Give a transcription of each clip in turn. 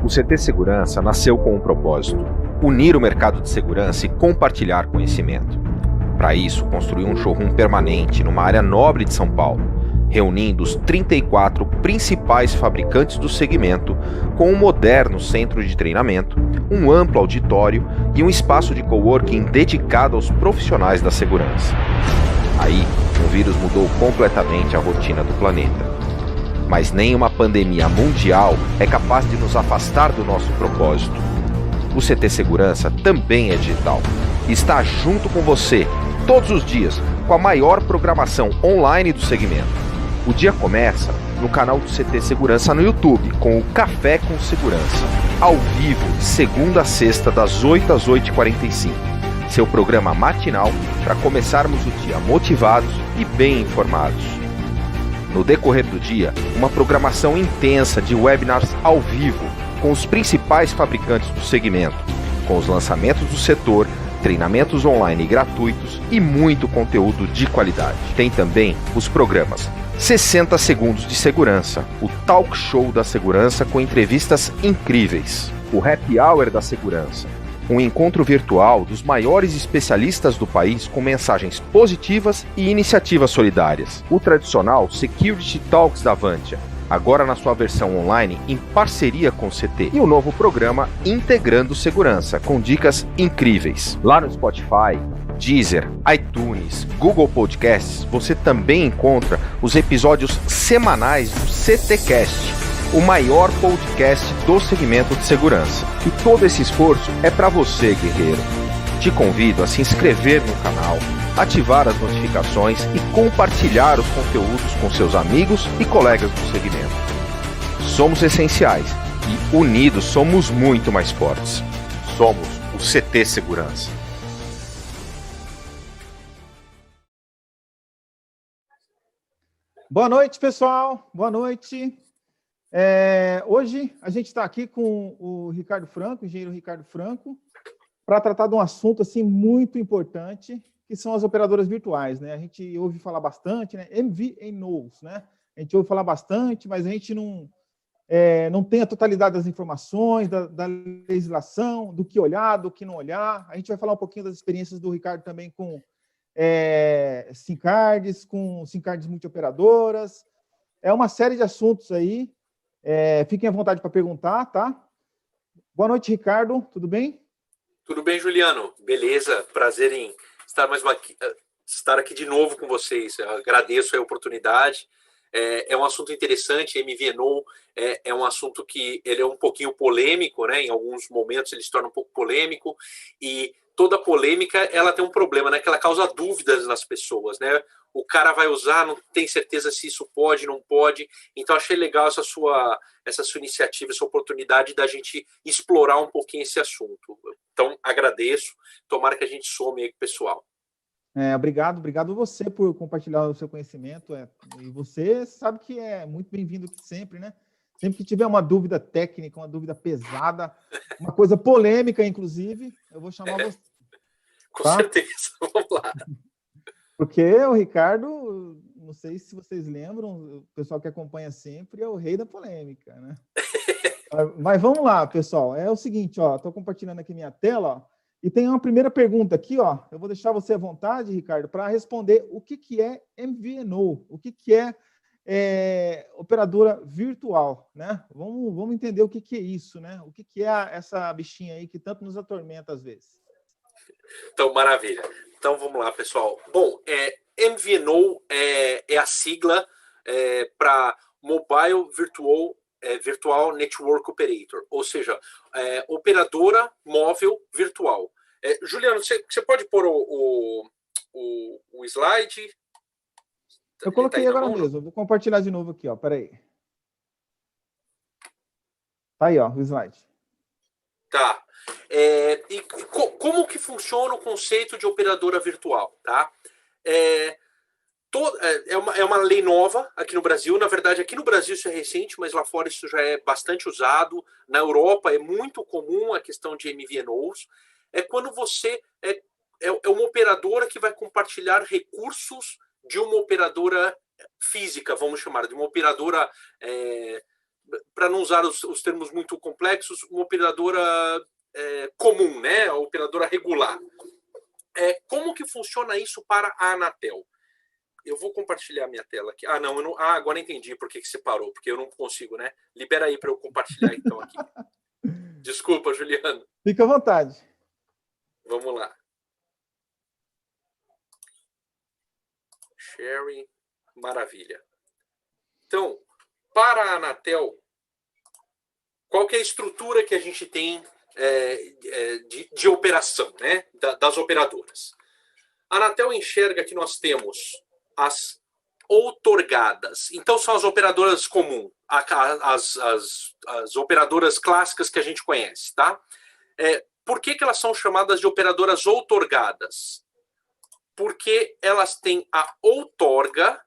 O CT Segurança nasceu com um propósito: unir o mercado de segurança e compartilhar conhecimento. Para isso, construiu um showroom permanente numa área nobre de São Paulo, reunindo os 34 principais fabricantes do segmento, com um moderno centro de treinamento, um amplo auditório e um espaço de coworking dedicado aos profissionais da segurança. Aí, o vírus mudou completamente a rotina do planeta. Mas nem uma pandemia mundial é capaz de nos afastar do nosso propósito. O CT Segurança também é digital e está junto com você, todos os dias, com a maior programação online do segmento. O dia começa no canal do CT Segurança no YouTube, com o Café com Segurança, ao vivo, de segunda a sexta, das 8 às 8h45. Seu programa matinal para começarmos o dia motivados e bem informados. No decorrer do dia, uma programação intensa de webinars ao vivo com os principais fabricantes do segmento, com os lançamentos do setor, treinamentos online gratuitos e muito conteúdo de qualidade. Tem também os programas 60 Segundos de Segurança, o Talk Show da Segurança com entrevistas incríveis, o Happy Hour da Segurança, um encontro virtual dos maiores especialistas do país com mensagens positivas e iniciativas solidárias. O tradicional Security Talks da Avantia, agora na sua versão online em parceria com o CT. E o novo programa Integrando Segurança, com dicas incríveis. Lá no Spotify, Deezer, iTunes, Google Podcasts, você também encontra os episódios semanais do CTcast, o maior podcast do segmento de segurança. E todo esse esforço é para você, guerreiro. Te convido a se inscrever no canal, ativar as notificações e compartilhar os conteúdos com seus amigos e colegas do segmento. Somos essenciais e unidos somos muito mais fortes. Somos o CT Segurança. Boa noite, pessoal. Boa noite. Hoje a gente está aqui com o Ricardo Franco, o engenheiro Ricardo Franco, para tratar de um assunto assim, muito importante, que são as operadoras virtuais, né? A gente ouve falar bastante, né? MVNOs, né? A gente ouve falar bastante, mas a gente não tem a totalidade das informações, da legislação, do que olhar, do que não olhar. A gente vai falar um pouquinho das experiências do Ricardo também com SIM cards, com SIM cards multioperadoras. É uma série de assuntos aí. Fiquem à vontade para perguntar, tá? Boa noite, Ricardo. Tudo bem? Tudo bem, Juliano. Beleza. Prazer em estar aqui de novo com vocês. Eu agradeço a oportunidade. É um assunto interessante. MVNO é um assunto que ele é um pouquinho polêmico, né? Em alguns momentos ele se torna um pouco polêmico, e toda polêmica ela tem um problema, né? Que ela causa dúvidas nas pessoas, né? O cara vai usar, não tem certeza se isso pode, não pode. Então achei legal essa sua iniciativa, essa oportunidade da gente explorar um pouquinho esse assunto. Então agradeço. Tomara que a gente some aí com o pessoal. Obrigado você por compartilhar o seu conhecimento. E você sabe que é muito bem-vindo aqui sempre, né? Sempre que tiver uma dúvida técnica, uma dúvida pesada, uma coisa polêmica, inclusive, eu vou chamar você. Com certeza, vamos lá. Porque o Ricardo, não sei se vocês lembram, o pessoal que acompanha sempre é o rei da polêmica, né? Mas vamos lá, pessoal. É o seguinte, ó, estou compartilhando aqui minha tela, ó, e tem uma primeira pergunta aqui, ó. Eu vou deixar você à vontade, Ricardo, para responder o que é MVNO, o que é operadora virtual, né? Vamos entender o que é isso, né? O que é essa bichinha aí que tanto nos atormenta às vezes. Então, maravilha. Então, vamos lá, pessoal. Bom, MVNO é a sigla para Mobile Virtual Network Operator, ou seja, operadora móvel virtual. Juliano, você pode pôr o slide? Eu coloquei agora mesmo. Vou compartilhar de novo aqui, ó. Peraí. Tá aí, ó, o slide. Tá. E como que funciona o conceito de operadora virtual, tá? É uma lei nova aqui no Brasil. Na verdade, aqui no Brasil isso é recente, mas lá fora isso já é bastante usado. Na Europa é muito comum a questão de MVNOs. É quando você é uma operadora que vai compartilhar recursos de uma operadora física, vamos chamar, de uma operadora para não usar os termos muito complexos, uma operadora comum, né? A operadora regular. Como que funciona isso para a Anatel? Eu vou compartilhar minha tela aqui. Ah, não, eu não. Ah, agora entendi por que você parou, porque eu não consigo, né? Libera aí para eu compartilhar então aqui. Desculpa, Juliano. Fica à vontade. Vamos lá. Sharing, maravilha. Então, para a Anatel, qual que é a estrutura que a gente tem de operação, né, das operadoras? A Anatel enxerga que nós temos as outorgadas. Então, são as operadoras comuns, as operadoras clássicas que a gente conhece, tá? Por que elas são chamadas de operadoras outorgadas? Porque elas têm a outorga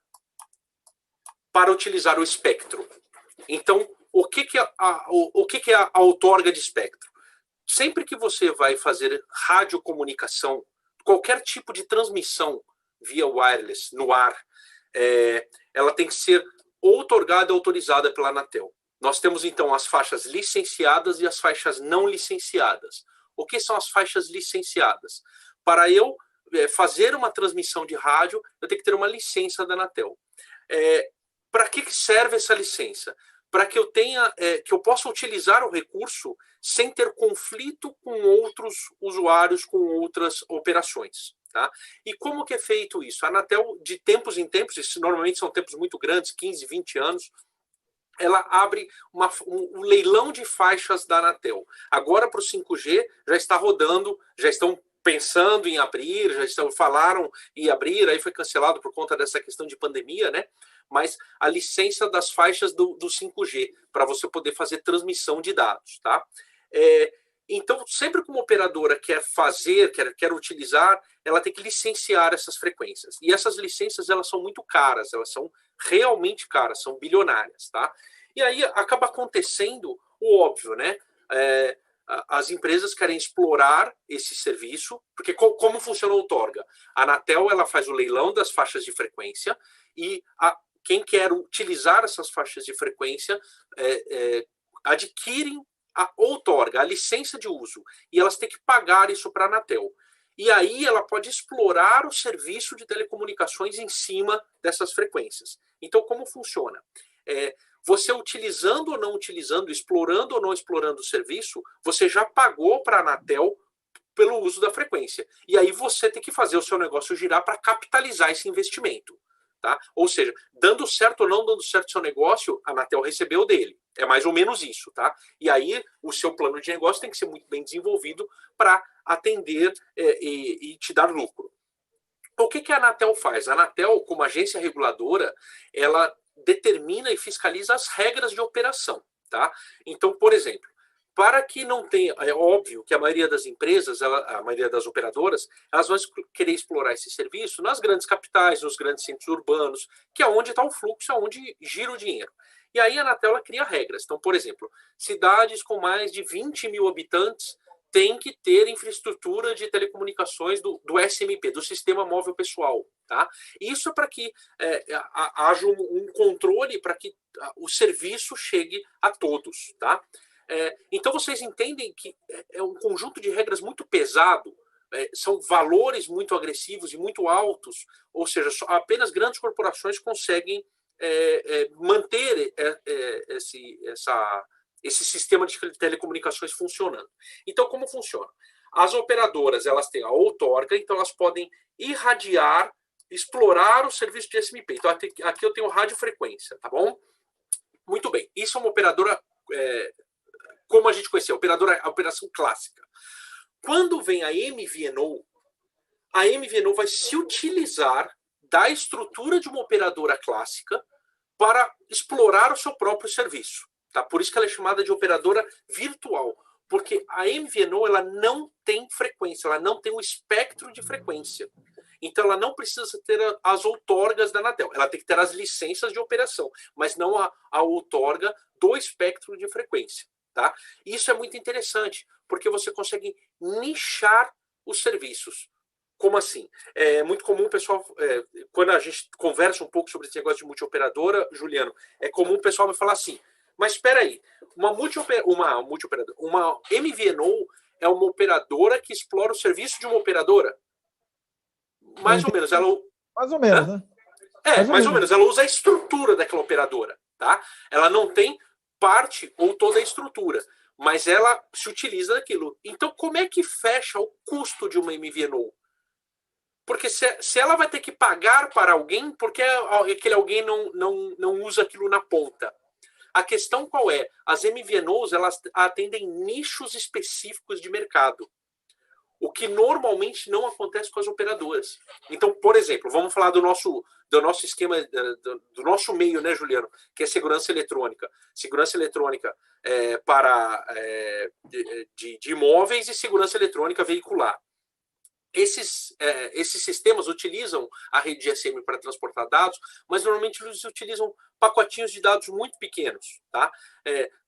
para utilizar o espectro. Então, o que é a outorga de espectro? Sempre que você vai fazer radiocomunicação, qualquer tipo de transmissão via wireless no ar, ela tem que ser outorgada e autorizada pela Anatel. Nós temos, então, as faixas licenciadas e as faixas não licenciadas. O que são as faixas licenciadas? Para eu fazer uma transmissão de rádio, eu tenho que ter uma licença da Anatel. Para que serve essa licença? Para que eu tenha, que eu possa utilizar o recurso sem ter conflito com outros usuários, com outras operações. Tá? E como que é feito isso? A Anatel, de tempos em tempos, normalmente são tempos muito grandes, 15, 20 anos, ela abre um leilão de faixas da Anatel. Agora, para o 5G, já está rodando, já estão pensando em abrir, falaram em abrir, aí foi cancelado por conta dessa questão de pandemia, né? Mas a licença das faixas do 5G, para você poder fazer transmissão de dados, tá? Então, sempre que uma operadora quer utilizar, ela tem que licenciar essas frequências. E essas licenças, elas são muito caras, elas são realmente caras, são bilionárias, tá? E aí acaba acontecendo o óbvio, né? As empresas querem explorar esse serviço, porque como funciona a outorga? A Anatel, ela faz o leilão das faixas de frequência e quem quer utilizar essas faixas de frequência adquirem a outorga, a licença de uso, e elas têm que pagar isso para a Anatel. E aí ela pode explorar o serviço de telecomunicações em cima dessas frequências. Então, como funciona? Você utilizando ou não utilizando, explorando ou não explorando o serviço, você já pagou para a Anatel pelo uso da frequência. E aí você tem que fazer o seu negócio girar para capitalizar esse investimento. Tá? Ou seja, dando certo ou não dando certo o seu negócio, a Anatel recebeu dele. É mais ou menos isso, tá? E aí o seu plano de negócio tem que ser muito bem desenvolvido para atender e te dar lucro. O que a Anatel faz? A Anatel, como agência reguladora, ela determina e fiscaliza as regras de operação, tá? Então, por exemplo, para que não tenha... É óbvio que a maioria das empresas, a maioria das operadoras, elas vão querer explorar esse serviço nas grandes capitais, nos grandes centros urbanos, que é onde está o fluxo, é onde gira o dinheiro. E aí a Anatel cria regras. Então, por exemplo, cidades com mais de 20 mil habitantes têm que ter infraestrutura de telecomunicações do SMP, do Sistema Móvel Pessoal. Tá? Isso é para que haja um controle para que o serviço chegue a todos. Tá? Então, vocês entendem que é um conjunto de regras muito pesado, são valores muito agressivos e muito altos, ou seja, apenas grandes corporações conseguem manter esse sistema de telecomunicações funcionando. Então, como funciona? As operadoras, elas têm a outorga, então elas podem irradiar, explorar o serviço de SMP. Então, aqui eu tenho radiofrequência, tá bom? Muito bem. Isso é uma operadora, como a gente conhecia, a operação clássica. Quando vem a MVNO vai se utilizar da estrutura de uma operadora clássica para explorar o seu próprio serviço. Tá? Por isso que ela é chamada de operadora virtual, porque a MVNO ela não tem frequência, ela não tem um espectro de frequência. Então ela não precisa ter as outorgas da Anatel, ela tem que ter as licenças de operação, mas não a outorga do espectro de frequência. Tá? Isso é muito interessante, porque você consegue nichar os serviços. Como assim? É muito comum, pessoal, quando a gente conversa um pouco sobre esse negócio de multioperadora, Juliano, é comum o pessoal me falar assim, Mas espera aí, uma MVNO é uma operadora que explora o serviço de uma operadora? Mais ou menos, ela... Mais ou menos, Hã? né? Mais ou menos. Ela usa a estrutura daquela operadora, tá? Ela não tem parte ou toda a estrutura, mas ela se utiliza daquilo. Então, como é que fecha o custo de uma MVNO? Porque se ela vai ter que pagar para alguém, porque aquele alguém não usa aquilo na ponta. A questão qual é? As MVNOs, elas atendem nichos específicos de mercado, o que normalmente não acontece com as operadoras. Então, por exemplo, vamos falar do nosso esquema, do nosso meio, né, Juliano, que é segurança eletrônica. Segurança eletrônica de imóveis e segurança eletrônica veicular. Esses sistemas utilizam a rede GSM para transportar dados, mas normalmente eles utilizam pacotinhos de dados muito pequenos, tá?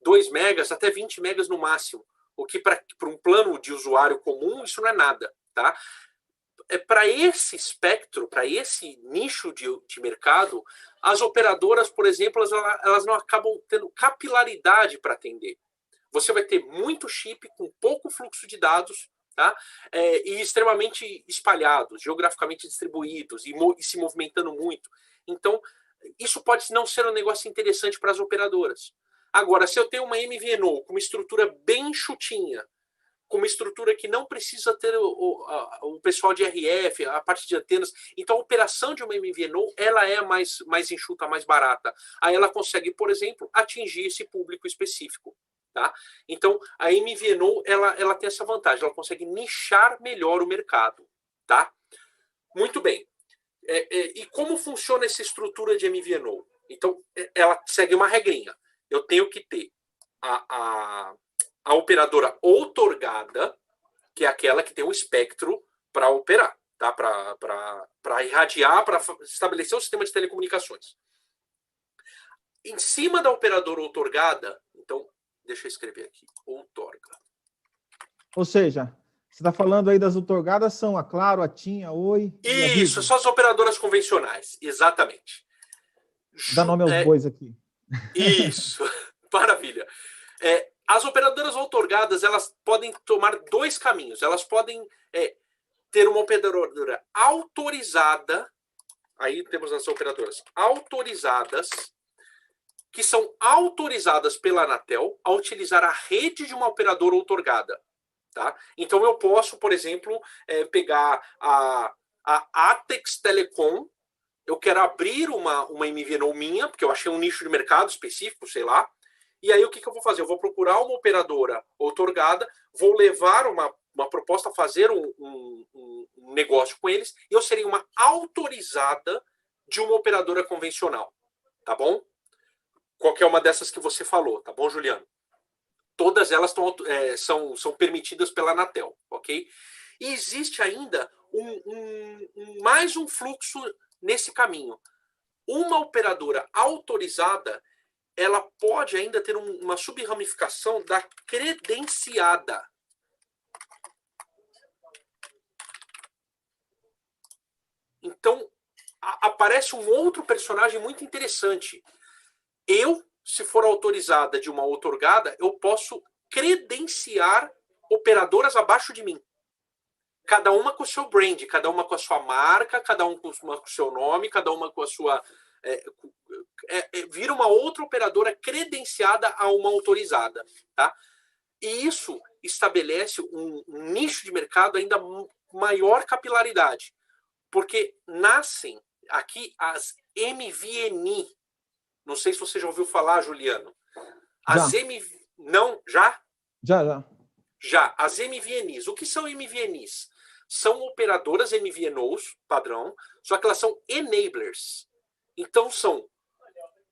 2 megas até 20 megas no máximo, o que para um plano de usuário comum isso não é nada, tá? Para esse espectro, para esse nicho de mercado, as operadoras, por exemplo, elas não acabam tendo capilaridade para atender. Você vai ter muito chip com pouco fluxo de dados, tá? E extremamente espalhados, geograficamente distribuídos e se movimentando muito. Então, isso pode não ser um negócio interessante para as operadoras. Agora, se eu tenho uma MVNO com uma estrutura bem enxutinha, com uma estrutura que não precisa ter o pessoal de RF, a parte de antenas, então a operação de uma MVNO ela é mais enxuta, mais barata. Aí ela consegue, por exemplo, atingir esse público específico. Tá? Então, a MVNO ela tem essa vantagem, ela consegue nichar melhor o mercado. Tá? Muito bem. E como funciona essa estrutura de MVNO? Então, ela segue uma regrinha. Eu tenho que ter a operadora outorgada, que é aquela que tem o espectro para operar, tá? Para irradiar, para estabelecer o sistema de telecomunicações. Em cima da operadora outorgada, então, deixa eu escrever aqui, outorga. Ou seja, você está falando aí das outorgadas, são a Claro, a TIM, a Oi e a Vivo. Isso, só as operadoras convencionais, exatamente. Dá nome aos bois aqui. Isso, maravilha. As operadoras outorgadas, elas podem tomar 2 caminhos. Elas podem ter uma operadora autorizada, aí temos as operadoras autorizadas, que são autorizadas pela Anatel a utilizar a rede de uma operadora outorgada. Tá? Então eu posso, por exemplo, pegar a Atex Telecom, eu quero abrir uma MVNO minha, porque eu achei um nicho de mercado específico, sei lá, e aí o que eu vou fazer? Eu vou procurar uma operadora outorgada, vou levar uma proposta, fazer um negócio com eles, e eu serei uma autorizada de uma operadora convencional, tá bom? Qualquer uma dessas que você falou, tá bom, Juliano? Todas elas são permitidas pela Anatel, ok? E existe ainda mais um fluxo nesse caminho. Uma operadora autorizada, ela pode ainda ter uma subramificação da credenciada. Então, aparece um outro personagem muito interessante. Se for autorizada de uma outorgada, eu posso credenciar operadoras abaixo de mim. Cada uma com o seu brand, cada uma com a sua marca, cada uma com o seu nome, cada uma com a sua... vira uma outra operadora credenciada a uma autorizada. Tá? E isso estabelece um nicho de mercado ainda maior capilaridade. Porque nascem aqui as MVNI. Não sei se você já ouviu falar, Juliano. Não? Já? Já. As MVNIs. O que são MVNIs? São operadoras MVNOs, padrão, só que elas são enablers. Então, são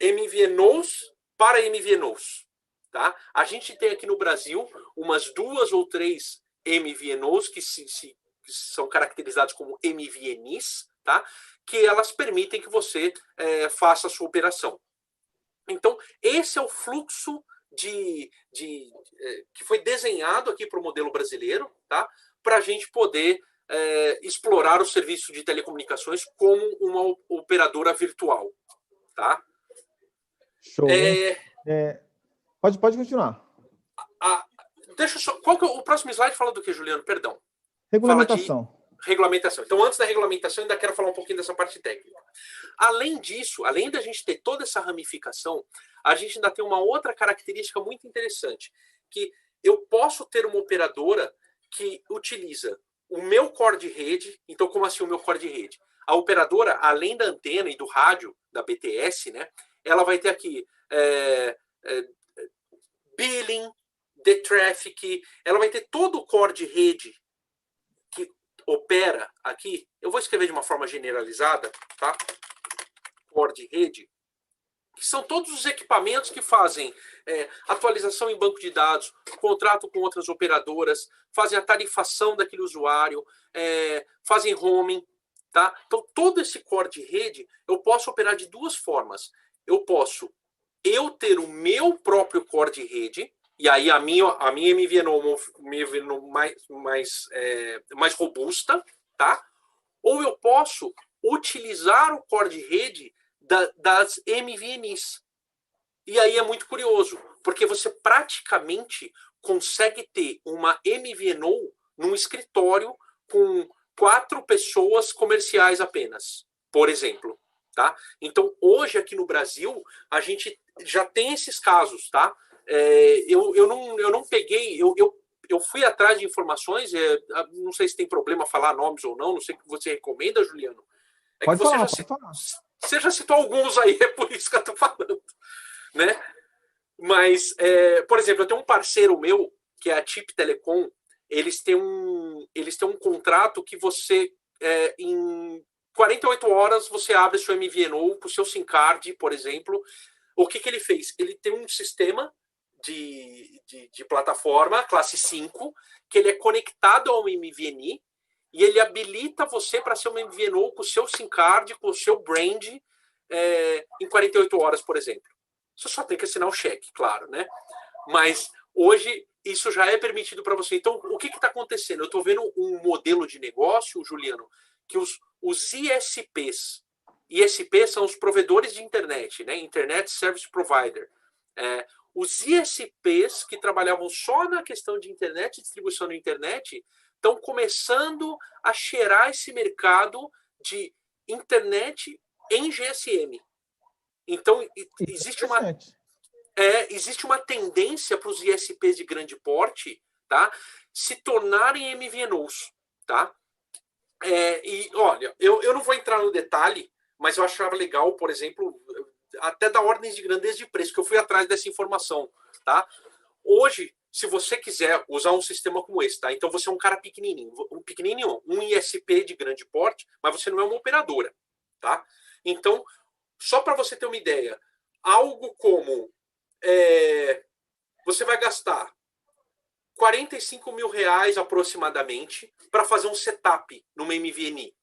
MVNOs para MVNOs. Tá? A gente tem aqui no Brasil umas 2 ou 3 MVNOs que são caracterizadas como MVNIs, tá? Que elas permitem que você faça a sua operação. Então, esse é o fluxo que foi desenhado aqui para o modelo brasileiro, tá? Para a gente poder explorar o serviço de telecomunicações como uma operadora virtual. Tá? Show. Pode continuar. Deixa eu só. Qual que é o próximo slide? Fala do que, Juliano? Perdão. Regulamentação. Fala de regulamentação. Então, antes da regulamentação, ainda quero falar um pouquinho dessa parte técnica. Além disso, além da gente ter toda essa ramificação, a gente ainda tem uma outra característica muito interessante, que eu posso ter uma operadora que utiliza o meu core de rede. Então, como assim o meu core de rede? A operadora, além da antena e do rádio, da BTS, né, ela vai ter aqui billing, the traffic, ela vai ter todo o core de rede que opera aqui. Eu vou escrever de uma forma generalizada, tá? Core de rede, que são todos os equipamentos que fazem atualização em banco de dados, contrato com outras operadoras, fazem a tarifação daquele usuário, fazem roaming, tá? Então, todo esse core de rede, eu posso operar de duas formas. Eu posso ter o meu próprio core de rede, e aí a minha MVNO mais robusta, tá? Ou eu posso utilizar o core de rede das MVNs. E aí é muito curioso, porque você praticamente consegue ter uma MVNO num escritório com 4 pessoas comerciais apenas, por exemplo. Tá? Então, hoje aqui no Brasil, a gente já tem esses casos, tá? Eu não peguei, eu fui atrás de informações, não sei se tem problema falar nomes ou não sei o que você recomenda, Juliano. Pode falar, pode falar. Você já citou alguns aí, é por isso que eu estou falando, né? Mas, por exemplo, eu tenho um parceiro meu, que é a Tip Telecom, eles têm um contrato que você, em 48 horas, você abre seu MVNO com o seu SIM card, por exemplo. O que ele fez? Ele tem um sistema de plataforma, classe 5, que ele é conectado ao MVNI, e ele habilita você para ser um MVNO com o seu SIM card, com o seu brand, em 48 horas, por exemplo. Você só tem que assinar o cheque, claro, né? Mas hoje isso já é permitido para você. Então, o que está acontecendo? Eu estou vendo um modelo de negócio, Juliano, que os ISPs são os provedores de internet, né? Internet Service Provider. Os ISPs que trabalhavam só na questão de internet e distribuição da internet estão começando a cheirar esse mercado de internet em GSM. Então, existe uma tendência para os ISPs de grande porte, tá, se tornarem MVNOs. Tá? E, olha, eu não vou entrar no detalhe, mas eu achava legal, por exemplo, até da ordem de grandeza de preço, que eu fui atrás dessa informação. Tá? Hoje, se você quiser usar um sistema como esse, tá? Então você é um cara pequenininho, um ISP de grande porte, mas você não é uma operadora. Tá? Então, só para você ter uma ideia, algo como você vai gastar R$45 mil aproximadamente para fazer um setup numa MVNI.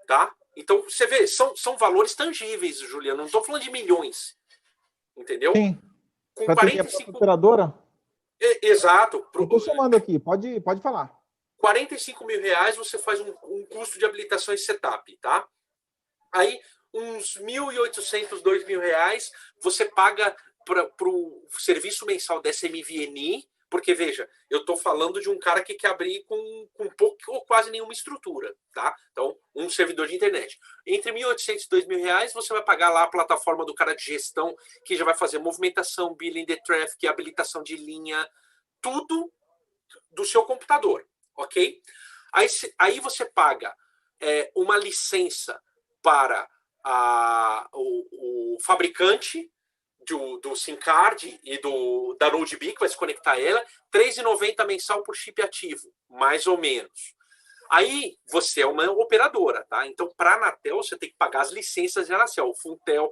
Tá? Então, você vê, são valores tangíveis, Juliano. Não estou falando de milhões. Entendeu? Sim. Com pra 45... operadora? Exato. Estou chamando aqui, pode falar. R$45 mil você faz um custo de habilitação e setup, tá? Aí, uns R$1.800, R$2.000, você paga para o serviço mensal dessa MVNI, porque, veja, eu estou falando de um cara que quer abrir com pouco ou quase nenhuma estrutura, tá? Então, um servidor de internet. Entre R$1.800 e R$2.000, você vai pagar lá a plataforma do cara de gestão, que já vai fazer movimentação, billing, the traffic, habilitação de linha, tudo do seu computador, ok? Aí você paga uma licença para o fabricante do SIM card e da Node-B, que vai se conectar a ela, R$3,90 mensal por chip ativo, mais ou menos. Aí você é uma operadora, tá? Então, para a Anatel, você tem que pagar as licenças de Anatel, o Funtel,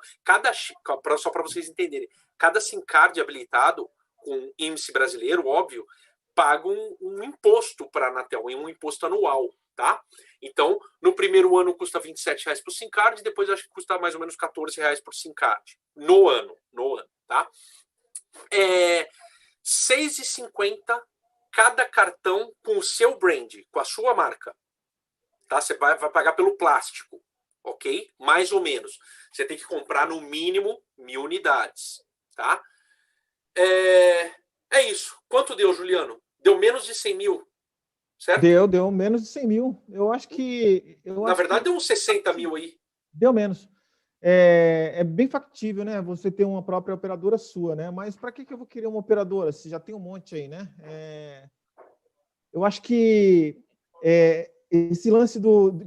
só para vocês entenderem, cada SIM card habilitado com índice brasileiro, óbvio, paga um imposto para a Anatel, um imposto anual, tá? Então, no primeiro ano custa R$27 por SIM card, e depois acho que custa mais ou menos R$14 por SIM card. No ano, tá? R$6,50 cada cartão com o seu brand, com a sua marca. Tá? Você vai pagar pelo plástico, ok? Mais ou menos. Você tem que comprar no mínimo 1.000 unidades, tá? É isso. Quanto deu, Juliano? Deu menos de 100 mil, certo? Deu menos de 100 mil. Eu acho que. Na verdade, deu uns 60 mil aí. Deu menos. É bem factível, né? Você ter uma própria operadora sua, né? Mas para que eu vou querer uma operadora? Se já tem um monte aí, né? Eu acho que esse lance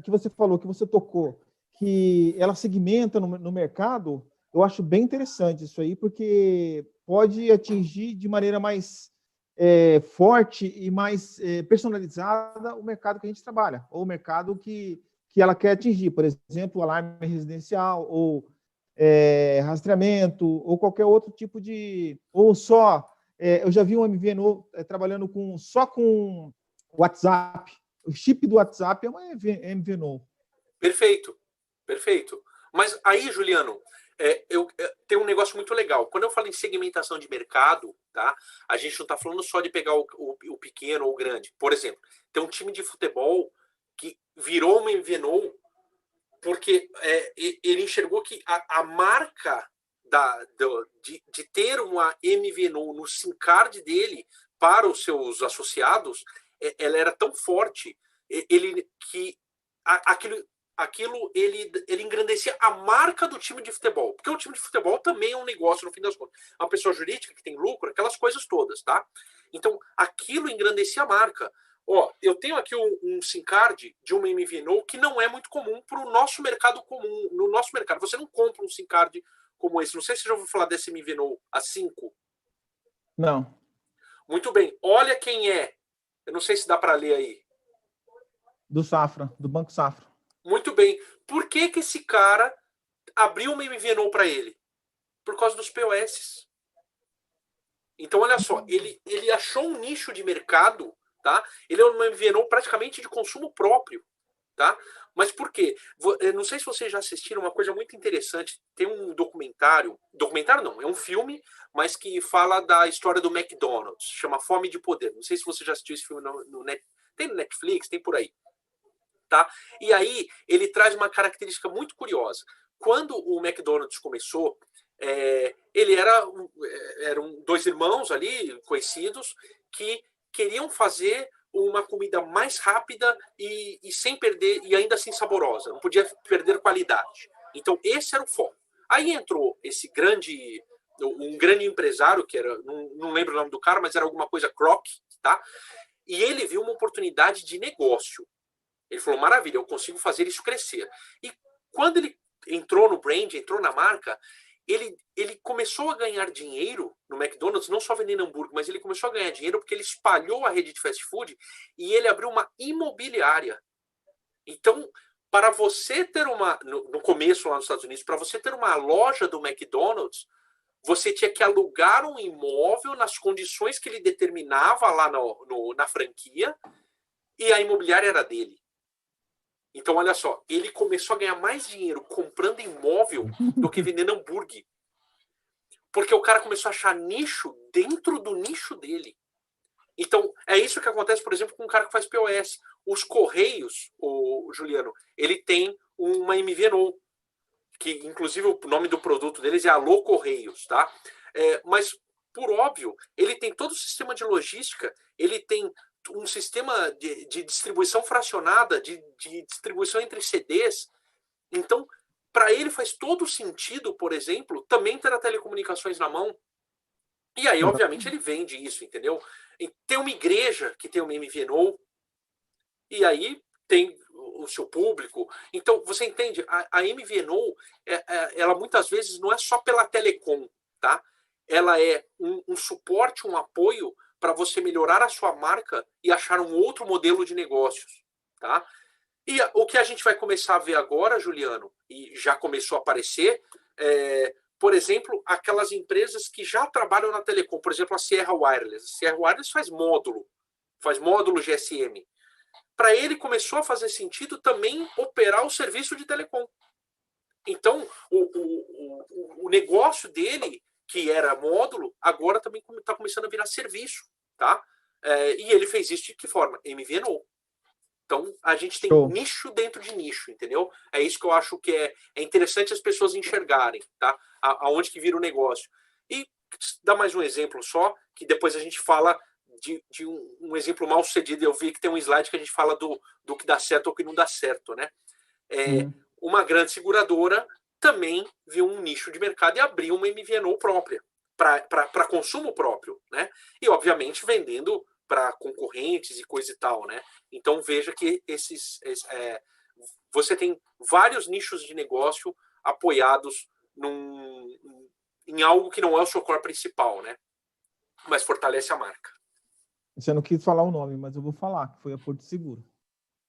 que você falou, que você tocou, que ela segmenta no mercado, eu acho bem interessante isso aí, porque pode atingir de maneira mais forte e mais personalizada o mercado que a gente trabalha, ou o mercado que ela quer atingir, por exemplo, alarme residencial, ou rastreamento, ou qualquer outro tipo de... Ou só... eu já vi um MVNO trabalhando só com WhatsApp. O chip do WhatsApp é uma MVNO. Perfeito, perfeito. Mas aí, Juliano, tem um negócio muito legal. Quando eu falo em segmentação de mercado, tá? A gente não está falando só de pegar o pequeno ou o grande. Por exemplo, tem um time de futebol que virou uma MVNO porque ele enxergou que a marca de ter uma MVNO no SIM card dele para os seus associados, ela era tão forte que aquilo ele engrandecia a marca do time de futebol. Porque o time de futebol também é um negócio, no fim das contas. É uma pessoa jurídica que tem lucro, aquelas coisas todas, tá? Então, aquilo engrandecia a marca. Eu tenho aqui um SIM card de uma MVNO que não é muito comum para o nosso mercado comum. No nosso mercado, você não compra um SIM card como esse. Não sei se você já ouviu falar desse MVNO A5. Não. Muito bem. Olha quem é. Eu não sei se dá para ler aí. Do Safra, do Banco Safra. Muito bem. Por que esse cara abriu uma MVNO para ele? Por causa dos POS. Então, olha só. Ele achou um nicho de mercado, tá? Ele é uma MVNO praticamente de consumo próprio, tá? Mas por quê? Eu não sei se vocês já assistiram uma coisa muito interessante. Tem um documentário não, é um filme, mas que fala da história do McDonald's, chama Fome de Poder. Não sei se você já assistiu esse filme tem no Netflix, tem por aí, tá? E aí ele traz uma característica muito curiosa. Quando o McDonald's começou, ele eram dois irmãos ali conhecidos que queriam fazer uma comida mais rápida e sem perder, e ainda assim saborosa. Não podia perder qualidade. Então, esse era o foco. Aí entrou um grande empresário, que era, não lembro o nome do cara, mas era alguma coisa Kroc, tá? E ele viu uma oportunidade de negócio. Ele falou, maravilha, eu consigo fazer isso crescer. E quando ele entrou no brand, entrou na marca, ele começou a ganhar dinheiro no McDonald's, não só vendendo hambúrguer, mas ele começou a ganhar dinheiro porque ele espalhou a rede de fast food e ele abriu uma imobiliária. Então, para você ter no começo lá nos Estados Unidos, para você ter uma loja do McDonald's, você tinha que alugar um imóvel nas condições que ele determinava lá na franquia e a imobiliária era dele. Então, olha só, ele começou a ganhar mais dinheiro comprando imóvel do que vendendo hambúrguer. Porque o cara começou a achar nicho dentro do nicho dele. Então, é isso que acontece, por exemplo, com um cara que faz POS. Os Correios, o Juliano, ele tem uma MVNO, que inclusive o nome do produto deles é Alô Correios, tá? Mas, por óbvio, ele tem todo o sistema de logística, ele tem um sistema de distribuição fracionada, de distribuição entre CDs. Então, para ele faz todo sentido, por exemplo, também ter a telecomunicações na mão. E aí, obviamente, ele vende isso, entendeu? Tem uma igreja que tem uma MVNO, e aí tem o seu público. Então, você entende? A MVNO, ela muitas vezes não é só pela telecom, tá? Ela é um suporte, um apoio para você melhorar a sua marca e achar um outro modelo de negócios, tá? E o que a gente vai começar a ver agora, Juliano, e já começou a aparecer, por exemplo, aquelas empresas que já trabalham na telecom, por exemplo, a Sierra Wireless. A Sierra Wireless faz módulo GSM. Para ele começou a fazer sentido também operar o serviço de telecom. Então, o negócio dele, que era módulo, agora também está começando a virar serviço, tá? E ele fez isso de que forma? MVNO. Então, a gente tem nicho dentro de nicho, entendeu? É isso que eu acho que é interessante as pessoas enxergarem, tá? Aonde que vira o negócio. E, dar mais um exemplo só, que depois a gente fala de um exemplo mal sucedido. Eu vi que tem um slide que a gente fala do que dá certo ou o que não dá certo, né? Uma grande seguradora também viu um nicho de mercado e abriu uma MVNO própria, para consumo próprio, né? E, obviamente, vendendo para concorrentes e coisa e tal, né? Então, veja que você tem vários nichos de negócio apoiados em algo que não é o seu core principal, né? Mas fortalece a marca. Você não quis falar o nome, mas eu vou falar, que foi a Porto Seguro.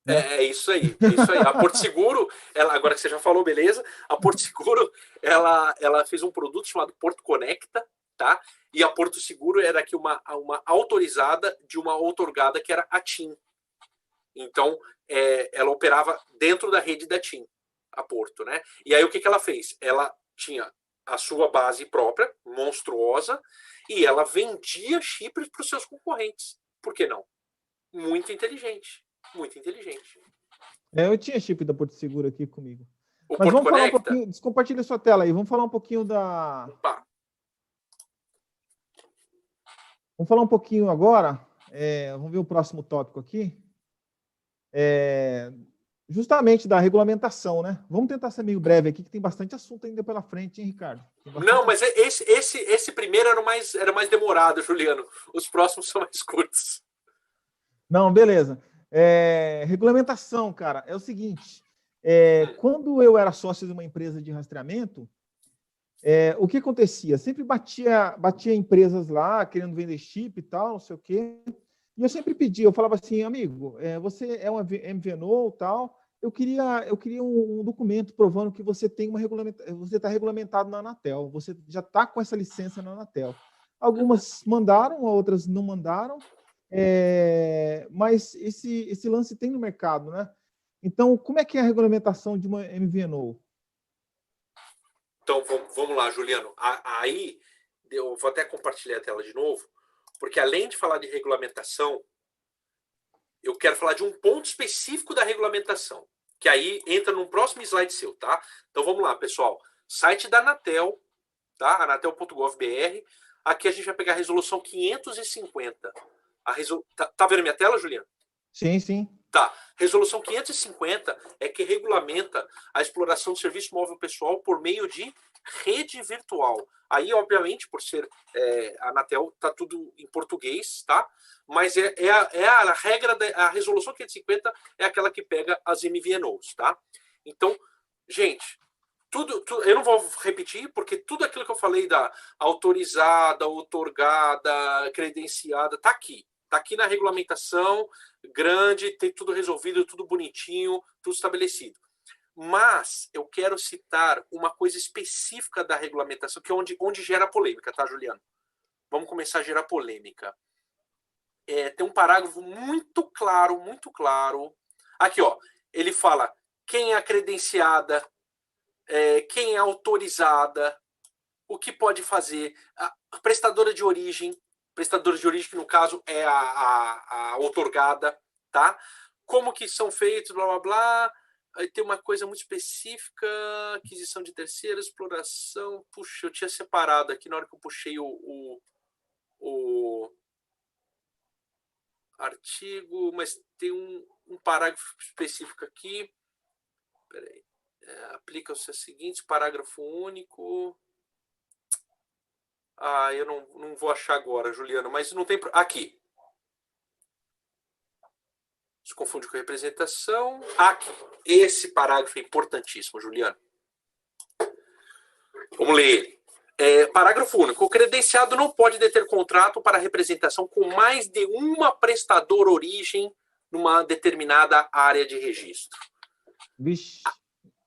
É isso aí, é isso aí. A Porto Seguro, agora que você já falou, beleza? A Porto Seguro, ela fez um produto chamado Porto Conecta, tá? E a Porto Seguro era aqui uma autorizada de uma outorgada que era a TIM. Então, ela operava dentro da rede da TIM, a Porto, né? E aí o que ela fez? Ela tinha a sua base própria, monstruosa, e ela vendia chips para os seus concorrentes. Por que não? Muito inteligente. Muito inteligente. Eu tinha chip da Porto Seguro aqui comigo. O Mas Porto vamos falar um Conecta? pouquinho, descompartilha sua tela aí, vamos falar um pouquinho da... Opa. Vamos falar um pouquinho agora, vamos ver o próximo tópico aqui, justamente da regulamentação, né? Vamos tentar ser meio breve aqui, que tem bastante assunto ainda pela frente, hein, Ricardo? Não, mas esse primeiro era mais demorado, Juliano. Os próximos são mais curtos. Não, beleza. Regulamentação, cara, é o seguinte, quando eu era sócio de uma empresa de rastreamento, o que acontecia? Sempre batia empresas lá, querendo vender chip e tal, não sei o quê, e eu sempre pedia, eu falava assim, amigo, você é uma MVNO e tal, eu queria um documento provando que você tem você está regulamentado na Anatel, você já está com essa licença na Anatel. Algumas mandaram, outras não mandaram, mas esse lance tem no mercado, né? Então, como é que é a regulamentação de uma MVNO? Então, vamos lá, Juliano. Aí, eu vou até compartilhar a tela de novo, porque além de falar de regulamentação, eu quero falar de um ponto específico da regulamentação, que aí entra num próximo slide seu, tá? Então, vamos lá, pessoal. Site da Anatel, tá? anatel.gov.br. Aqui a gente vai pegar a resolução 550. Tá vendo minha tela, Juliano? Sim, sim. Tá. Resolução 550 é que regulamenta a exploração do serviço móvel pessoal por meio de rede virtual. Aí, obviamente, por ser a Anatel, tá tudo em português, tá? Mas a regra, a resolução 550 é aquela que pega as MVNOs, tá? Então, gente, eu não vou repetir, porque tudo aquilo que eu falei da autorizada, outorgada, credenciada, tá aqui. Está aqui na regulamentação, grande, tem tudo resolvido, tudo bonitinho, tudo estabelecido. Mas eu quero citar uma coisa específica da regulamentação, que é onde gera polêmica, tá, Juliano? Vamos começar a gerar polêmica. Tem um parágrafo muito claro. Aqui, ó, ele fala quem é credenciada, quem é autorizada, o que pode fazer, a prestadora de origem, que no caso é a outorgada, tá? Como que são feitos, blá, blá, blá. Aí tem uma coisa muito específica, aquisição de terceiros, exploração. Puxa, eu tinha separado aqui na hora que eu puxei o artigo, mas tem um parágrafo específico aqui. Peraí. Aplica-se os seguintes, parágrafo único. Eu não vou achar agora, Juliano, mas não tem... Aqui. Se confunde com representação. Aqui. Esse parágrafo é importantíssimo, Juliano. Vamos ler ele. Parágrafo único. O credenciado não pode deter contrato para representação com mais de uma prestadora origem numa determinada área de registro. Vixe.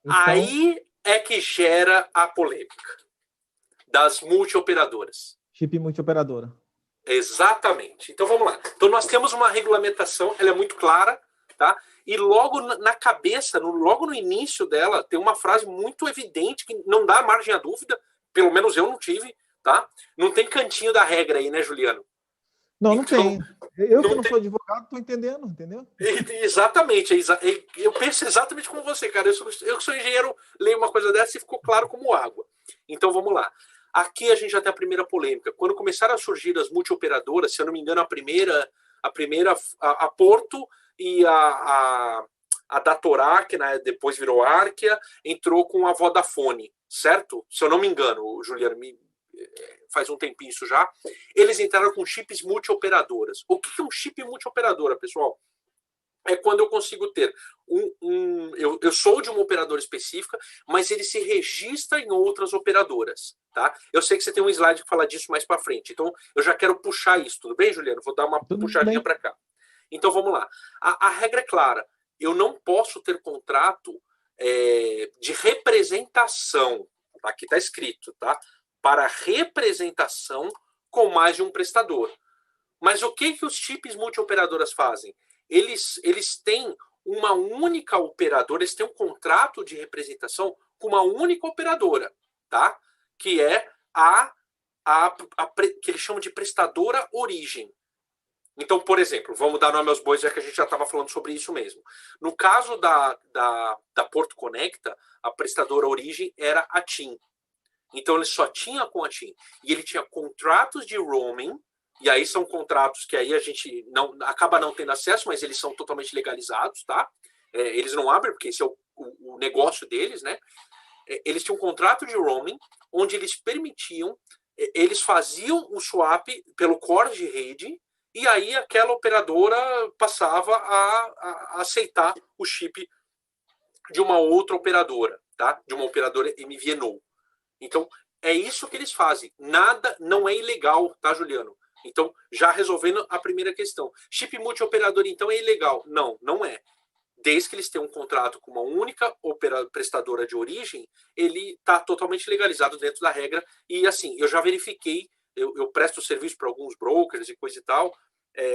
Então... Aí é que gera a polêmica das multioperadoras. Chip multioperadora. Exatamente. Então vamos lá. Então nós temos uma regulamentação, ela é muito clara, tá? E logo na cabeça, logo no início dela, tem uma frase muito evidente que não dá margem à dúvida, pelo menos eu não tive, tá? Não tem cantinho da regra aí, né, Juliano? Não, então, não tem. Eu que não sou advogado, estou entendendo, entendeu? Exatamente. Eu penso exatamente como você, cara. Eu que sou engenheiro, leio uma coisa dessa e ficou claro como água. Então vamos lá. Aqui a gente já tem a primeira polêmica. Quando começaram a surgir as multioperadoras, se eu não me engano, a primeira a Porto e a Datorá, que né, depois virou Arkia, entrou com a Vodafone, certo? Se eu não me engano, Juliano, faz um tempinho isso já. Eles entraram com chips multioperadoras. O que é um chip multioperadora, pessoal? É quando eu consigo ter eu sou de uma operadora específica, mas ele se registra em outras operadoras, tá? Eu sei que você tem um slide que fala disso mais para frente, então eu já quero puxar isso, tudo bem, Juliano? Vou dar uma puxadinha para cá. Então vamos lá. A regra é clara. Eu não posso ter contrato de representação. Aqui está escrito, tá? Para representação com mais de um prestador. Mas o que os chips multioperadoras fazem? Eles têm uma única operadora, eles têm um contrato de representação com uma única operadora, tá? Que é que eles chamam de prestadora origem. Então, por exemplo, vamos dar nome aos bois, já que a gente já estava falando sobre isso mesmo. No caso da Porto Conecta, a prestadora origem era a TIM. Então, ele só tinha com a TIM. E ele tinha contratos de roaming, e aí são contratos que aí a gente acaba não tendo acesso, mas eles são totalmente legalizados, tá? Eles não abrem, porque esse é o negócio deles, né? Eles tinham um contrato de roaming, onde eles permitiam, eles faziam o swap pelo core de rede, e aí aquela operadora passava a aceitar o chip de uma outra operadora, tá? De uma operadora MVNO. Então, é isso que eles fazem. Nada não é ilegal, tá, Juliano? Então, já resolvendo a primeira questão. Chip multioperador, então, é ilegal? Não, não é. Desde que eles tenham um contrato com uma única prestadora de origem, ele está totalmente legalizado dentro da regra. E, assim, eu já verifiquei, eu presto serviço para alguns brokers e coisa e tal.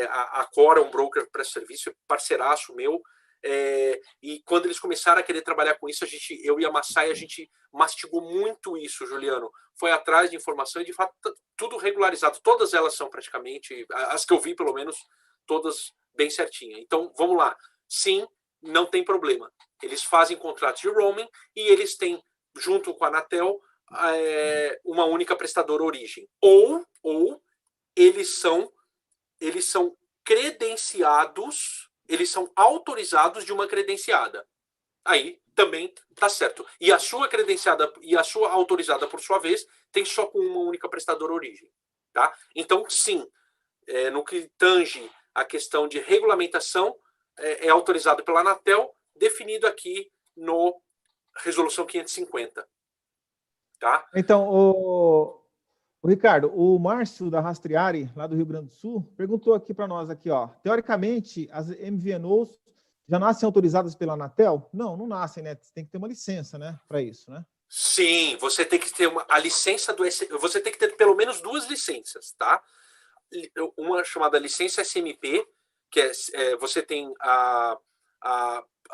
A Cora é um broker que presta serviço, é parceiraço meu. E quando eles começaram a querer trabalhar com isso, eu e a Massai, a gente mastigou muito isso, Juliano. Foi atrás de informação e, de fato, tudo regularizado. Todas elas são praticamente, as que eu vi, pelo menos, todas bem certinhas. Então, vamos lá. Sim, não tem problema. Eles fazem contratos de roaming e eles têm, junto com a Anatel, uma única prestadora origem. Ou eles são credenciados, eles são autorizados de uma credenciada. Aí também tá certo. E a sua credenciada e a sua autorizada, por sua vez, tem só com uma única prestadora origem. Tá? Então, sim, no que tange a questão de regulamentação, é autorizado pela Anatel, definido aqui no Resolução 550. Tá? Então, o Ricardo, o Márcio da Rastreare, lá do Rio Grande do Sul, perguntou aqui para nós, aqui, ó, teoricamente, as MVNOs já nascem autorizadas pela Anatel? Não, não nascem, né? Tem que ter uma licença, né, para isso, né? Sim, você tem que ter a licença você tem que ter pelo menos 2 licenças, tá? Uma chamada licença SMP, que você tem a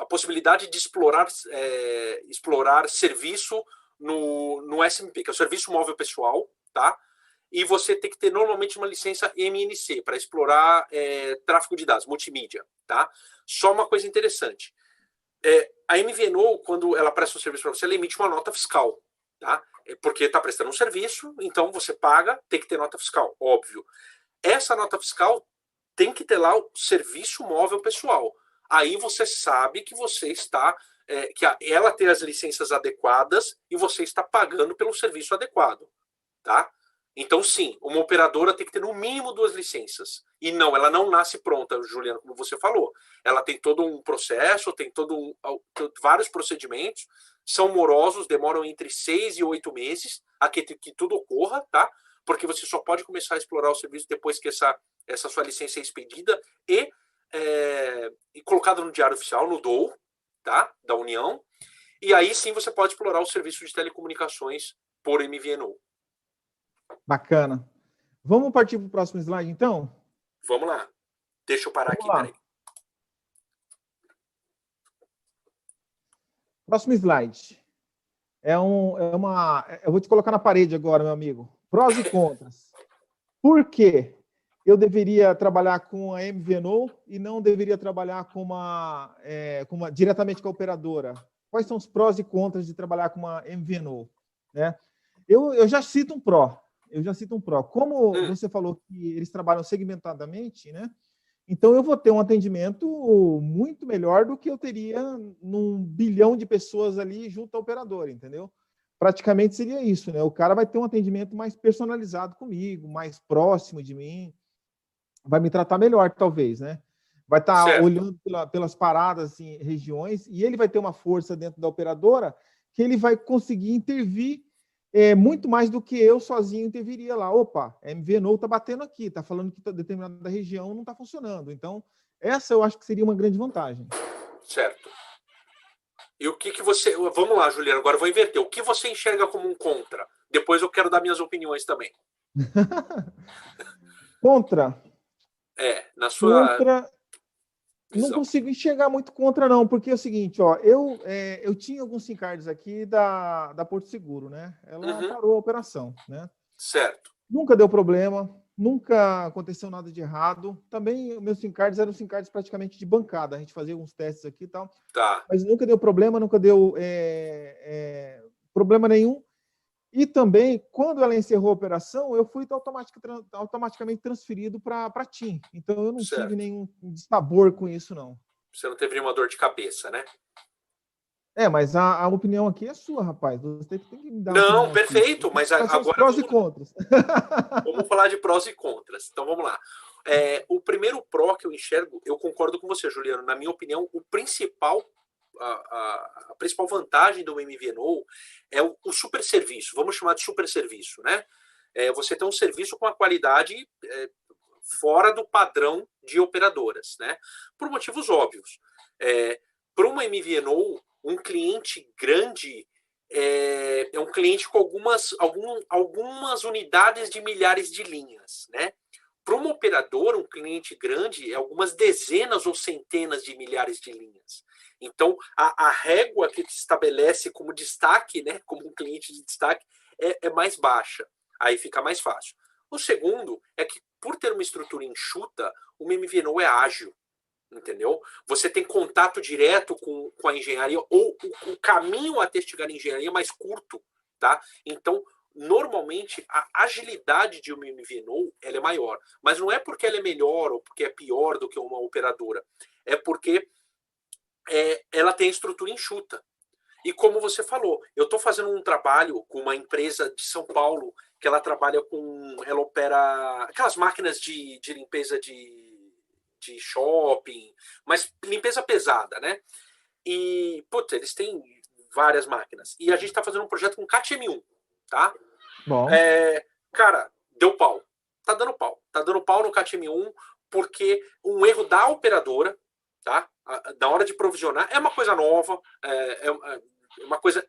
possibilidade de explorar serviço no SMP, que é o Serviço Móvel Pessoal, tá? E você tem que ter normalmente uma licença MNC para explorar tráfego de dados, multimídia, tá? Só uma coisa interessante. A MVNO, quando ela presta um serviço para você, ela emite uma nota fiscal, tá? Porque está prestando um serviço, então você paga, tem que ter nota fiscal, óbvio. Essa nota fiscal tem que ter lá o serviço móvel pessoal. Aí você sabe que você está, que ela tem as licenças adequadas e você está pagando pelo serviço adequado, tá? Então, sim, uma operadora tem que ter no mínimo 2 licenças. E não, ela não nasce pronta, Juliano, como você falou. Ela tem todo um processo, tem vários procedimentos, são morosos, demoram entre 6 e 8 meses a que tudo ocorra, tá? Porque você só pode começar a explorar o serviço depois que essa sua licença é expedida e colocada no Diário Oficial, no DOU, tá? Da União. E aí sim você pode explorar o serviço de telecomunicações por MVNO. Bacana. Vamos partir para o próximo slide, então? Vamos lá. Deixa eu parar aqui, peraí. Próximo slide. Eu vou te colocar na parede agora, meu amigo. Prós e contras. Por que eu deveria trabalhar com a MVNO e não deveria trabalhar diretamente com a operadora? Quais são os prós e contras de trabalhar com uma MVNO? Né? Eu já cito um pró. Como você falou que eles trabalham segmentadamente, né? Então eu vou ter um atendimento muito melhor do que eu teria num bilhão de pessoas ali junto ao operador, entendeu? Praticamente seria isso, né? O cara vai ter um atendimento mais personalizado comigo, mais próximo de mim, vai me tratar melhor, talvez, né? Vai estar olhando pelas paradas, assim, regiões, e ele vai ter uma força dentro da operadora que ele vai conseguir intervir muito mais do que eu sozinho interviria lá. Opa, a MVNO está batendo aqui, está falando que determinada região não está funcionando. Então, essa eu acho que seria uma grande vantagem. Certo. E o que você... Vamos lá, Juliano, agora eu vou inverter. O que você enxerga como um contra? Depois eu quero dar minhas opiniões também. Contra? Na sua... Contra... Não consigo enxergar muito contra, não, porque é o seguinte, ó, eu tinha alguns SIM cards aqui da Porto Seguro, né? Ela parou a operação, né? Certo. Nunca deu problema, nunca aconteceu nada de errado. Também, meus SIM cards eram SIM cards praticamente de bancada, a gente fazia uns testes aqui e tal. Tá. Mas nunca deu problema, nunca deu problema nenhum. E também, quando ela encerrou a operação, eu fui automaticamente transferido para TIM. Então, eu não tive nenhum dissabor com isso, não. Você não teve nenhuma dor de cabeça, né? Mas a opinião aqui é sua, rapaz. Você tem que me dar Não, perfeito. Aqui. Mas agora os prós e contras. Vamos falar de prós e contras. Então, vamos lá. O primeiro pró que eu enxergo, eu concordo com você, Juliano. Na minha opinião, a principal vantagem do MVNO é o super serviço. Vamos chamar de super serviço, né? Você tem um serviço com uma qualidade fora do padrão de operadoras, né? Por motivos óbvios. Para uma MVNO, um cliente grande é um cliente com algumas unidades de milhares de linhas, né? Para uma operadora, um cliente grande é algumas dezenas ou centenas de milhares de linhas. Então, a régua que se estabelece como destaque, né, como um cliente de destaque, é mais baixa. Aí fica mais fácil. O segundo é que, por ter uma estrutura enxuta, o MVNO é ágil. Entendeu? Você tem contato direto com a engenharia, ou o caminho até chegar na engenharia é mais curto, tá? Então, normalmente, a agilidade de uma MVNO ela é maior. Mas não é porque ela é melhor ou porque é pior do que uma operadora. É porque ela tem estrutura enxuta. E como você falou, eu estou fazendo um trabalho com uma empresa de São Paulo que ela trabalha com... Ela opera aquelas máquinas de limpeza de shopping, mas limpeza pesada, né? E, putz, eles têm várias máquinas. E a gente tá fazendo um projeto com CAT M1, tá? Bom. Cara, deu pau. Tá dando pau. Tá dando pau no CAT M1 porque um erro da operadora, tá? Na hora de provisionar, é uma coisa nova, é uma coisa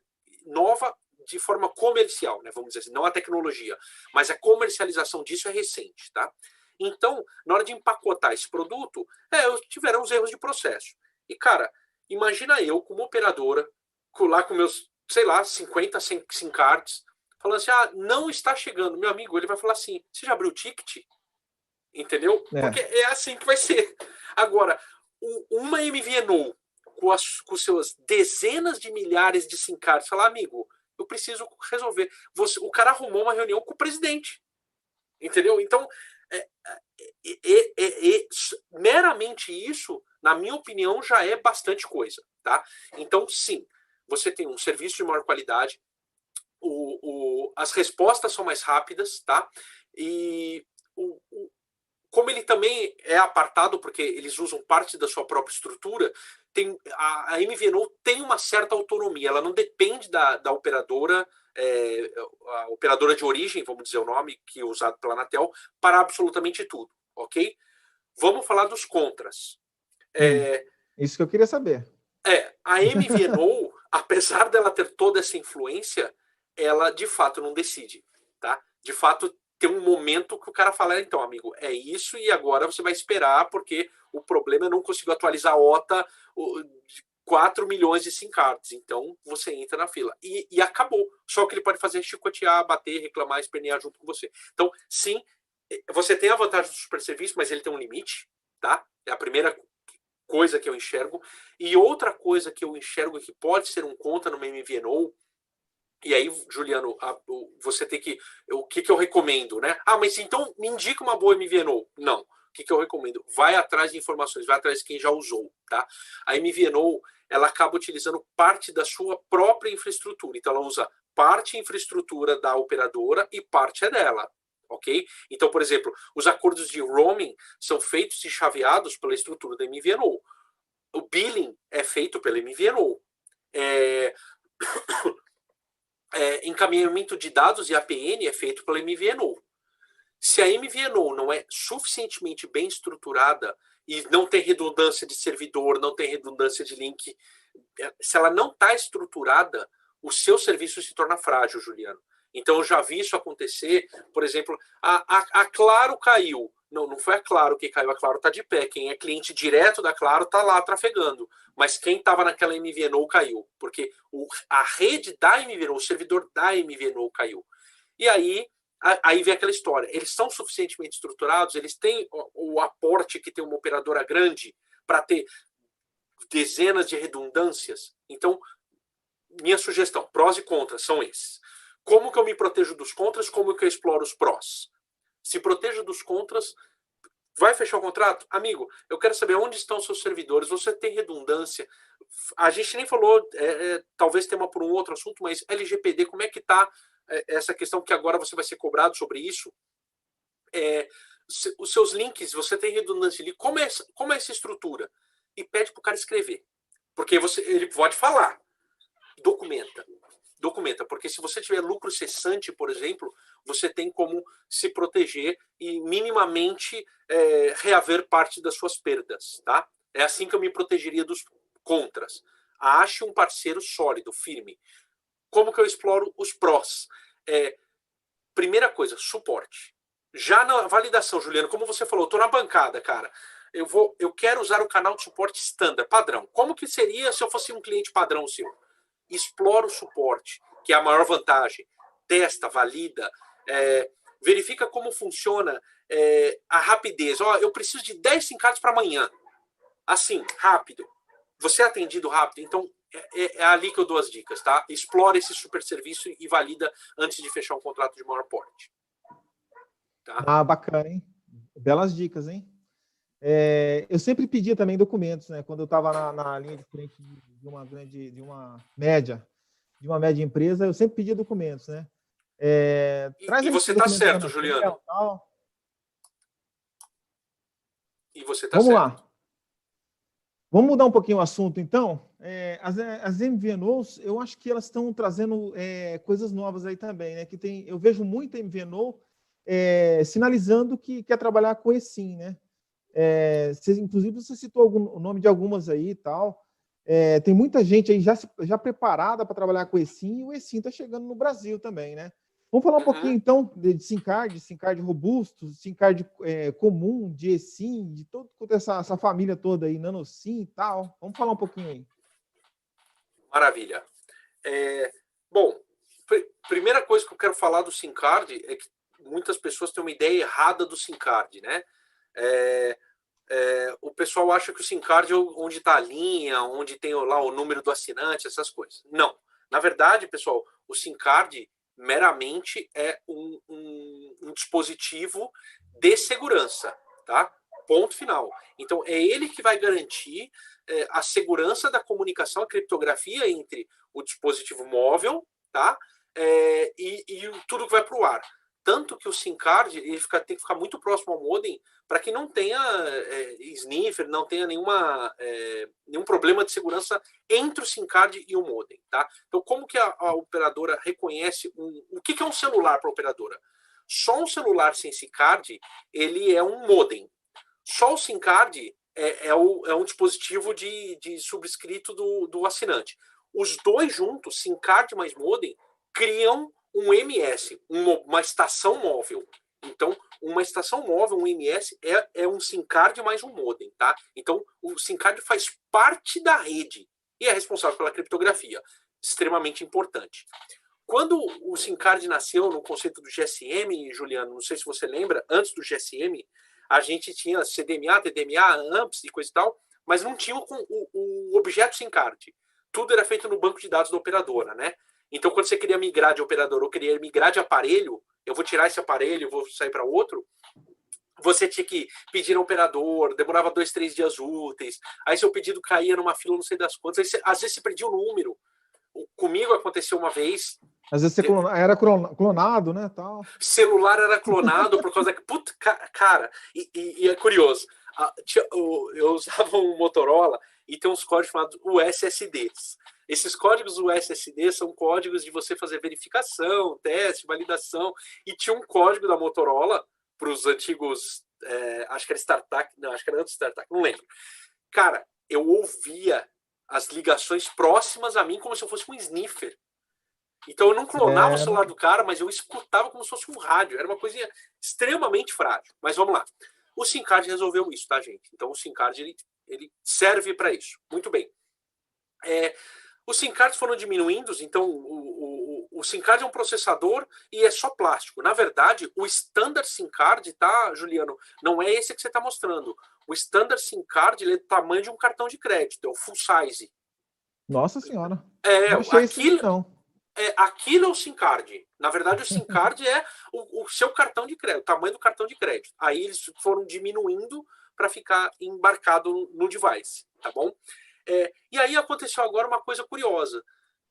nova de forma comercial, né? Vamos dizer assim, não a tecnologia, mas a comercialização disso é recente, tá? Então, na hora de empacotar esse produto, tiveram os erros de processo. E, cara, imagina eu, como operadora, lá com meus, sei lá, 50 SIM cards, falando assim, não está chegando. Meu amigo, ele vai falar assim, você já abriu o ticket? Entendeu? Porque é assim que vai ser. Agora, uma MVNO com seus dezenas de milhares de SIM cards, falar, amigo, eu preciso resolver. O cara arrumou uma reunião com o presidente. Entendeu? Então, meramente isso, na minha opinião, já é bastante coisa, tá? Então, sim, você tem um serviço de maior qualidade, as respostas são mais rápidas, tá? E como ele também é apartado, porque eles usam parte da sua própria estrutura, a MVNO tem uma certa autonomia, ela não depende da operadora, a operadora de origem, vamos dizer o nome, que é usado pela Anatel, para absolutamente tudo, ok? Vamos falar dos contras. Isso que eu queria saber. A MVNO, apesar dela ter toda essa influência, ela de fato não decide, tá? De fato, tem um momento que o cara fala, então, amigo, é isso e agora você vai esperar porque o problema é não conseguir atualizar a OTA de 4 milhões de SIM cards. Então, você entra na fila. E acabou. Só que ele pode fazer chicotear, bater, reclamar, espernear junto com você. Então, sim, você tem a vantagem do super serviço, mas ele tem um limite, tá? É a primeira coisa que eu enxergo. E outra coisa que eu enxergo que pode ser um contra no MVNO E aí, Juliano, você tem que... O que eu recomendo, né? Ah, mas então me indica uma boa MVNO. Não. O que eu recomendo? Vai atrás de informações, vai atrás de quem já usou, tá? A MVNO, ela acaba utilizando parte da sua própria infraestrutura. Então, ela usa parte da infraestrutura da operadora e parte é dela, ok? Então, por exemplo, os acordos de roaming são feitos e chaveados pela estrutura da MVNO. O billing é feito pela MVNO. Encaminhamento de dados e APN é feito pela MVNO. Se a MVNO não é suficientemente bem estruturada e não tem redundância de servidor, não tem redundância de link, se ela não está estruturada, o seu serviço se torna frágil, Juliano. Então, eu já vi isso acontecer. Por exemplo, a Claro caiu. Não foi a Claro que caiu, a Claro está de pé. Quem é cliente direto da Claro está lá trafegando. Mas quem estava naquela MVNO caiu, porque a rede da MVNO, o servidor da MVNO caiu. E aí vem aquela história. Eles são suficientemente estruturados, eles têm o aporte que tem uma operadora grande para ter dezenas de redundâncias. Então, minha sugestão, prós e contras são esses. Como que eu me protejo dos contras? Como que eu exploro os prós? Se protejo dos contras, vai fechar o contrato? Amigo, eu quero saber onde estão os seus servidores, você tem redundância. A gente nem falou, talvez tema por um outro assunto, mas LGPD, como é que está essa questão que agora você vai ser cobrado sobre isso? Os seus links, você tem redundância ali, como é essa estrutura? E pede para o cara escrever. Porque ele pode falar, documenta, porque se você tiver lucro cessante, por exemplo, você tem como se proteger e minimamente reaver parte das suas perdas, tá? É assim que eu me protegeria dos contras. Ache um parceiro sólido, firme. Como que eu exploro os prós? Primeira coisa, suporte. Já na validação, Juliano, como você falou, estou na bancada, cara. Eu quero usar o canal de suporte standard, padrão. Como que seria se eu fosse um cliente padrão seu? Explora o suporte, que é a maior vantagem. Testa, valida, verifica como funciona a rapidez. Eu preciso de 10 SIM cards para amanhã. Assim, rápido. Você é atendido rápido, então é ali que eu dou as dicas, tá? Explora esse super serviço e valida antes de fechar um contrato de maior porte. Tá? Bacana, hein? Belas dicas, hein? Eu sempre pedia também documentos, né? Quando eu estava na linha de frente de uma média empresa, eu sempre pedia documentos, né? E você está certo, Juliano. E você está certo. Vamos lá. Vamos mudar um pouquinho o assunto, então. As MVNOs, eu acho que elas estão trazendo coisas novas aí também, né? Eu vejo muita MVNO sinalizando que quer trabalhar com eSIM, né? Inclusive, você citou o nome de algumas aí e tal. Tem muita gente aí já preparada para trabalhar com eSIM, e o eSIM está chegando no Brasil também, né? Vamos falar um pouquinho, então, de SIM card robusto, SIM card comum, de eSIM, de toda essa família toda aí, NanoSIM e tal. Vamos falar um pouquinho aí. Maravilha. Bom, primeira coisa que eu quero falar do SIM card é que muitas pessoas têm uma ideia errada do SIM card, né? O pessoal acha que o SIM card é onde está a linha, onde tem lá o número do assinante, essas coisas. Não. Na verdade, pessoal, o SIM card meramente é um dispositivo de segurança, tá? Ponto final. Então, é ele que vai garantir a segurança da comunicação, a criptografia entre o dispositivo móvel, tá? E tudo que vai para o ar. Tanto que o SIM card ele tem que ficar muito próximo ao modem para que não tenha sniffer, não tenha nenhum problema de segurança entre o SIM card e o modem. Tá? Então, como que a operadora reconhece o que é um celular para a operadora? Só um celular sem SIM card ele é um modem. Só o SIM card é um dispositivo de subscrito do assinante. Os dois juntos, SIM card mais modem, criam um MS, uma estação móvel. Então, uma estação móvel, um MS, é um SIM card mais um modem, tá? Então, o SIM card faz parte da rede e é responsável pela criptografia. Extremamente importante. Quando o SIM card nasceu no conceito do GSM, Juliano, não sei se você lembra, antes do GSM, a gente tinha CDMA, TDMA, AMPS e coisa e tal, mas não tinha o objeto SIM card. Tudo era feito no banco de dados da operadora, né? Então, quando você queria migrar de operador ou queria migrar de aparelho, eu vou tirar esse aparelho, vou sair para outro, você tinha que pedir ao operador, demorava 2, 3 dias úteis, aí seu pedido caía numa fila não sei das quantas, aí você, às vezes você perdia o número. Comigo aconteceu uma vez. Às vezes você era clonado, né? Tal. Celular era clonado por causa da. Puta, cara, e é curioso. Eu usava um Motorola e tem uns códigos chamados USSDs. Esses códigos USSD são códigos de você fazer verificação, teste, validação. E tinha um código da Motorola para os antigos. Acho que era StarTAC, não, acho que era antes StarTAC, não lembro. Cara, eu ouvia as ligações próximas a mim como se eu fosse um sniffer. Então eu não clonava o celular do cara, mas eu escutava como se fosse um rádio. Era uma coisinha extremamente frágil. Mas vamos lá. O SIM card resolveu isso, tá, gente? Então o SIM card ele serve para isso. Muito bem. Os SIM cards foram diminuindo, então o SIM card é um processador e é só plástico. Na verdade, o standard SIM card, tá, Juliano? Não é esse que você está mostrando. O standard SIM card ele é do tamanho de um cartão de crédito, é o full size. Nossa senhora. Aquilo é o SIM card. Na verdade, o SIM card é o seu cartão de crédito, o tamanho do cartão de crédito. Aí eles foram diminuindo para ficar embarcado no device, tá bom? E aí aconteceu agora uma coisa curiosa.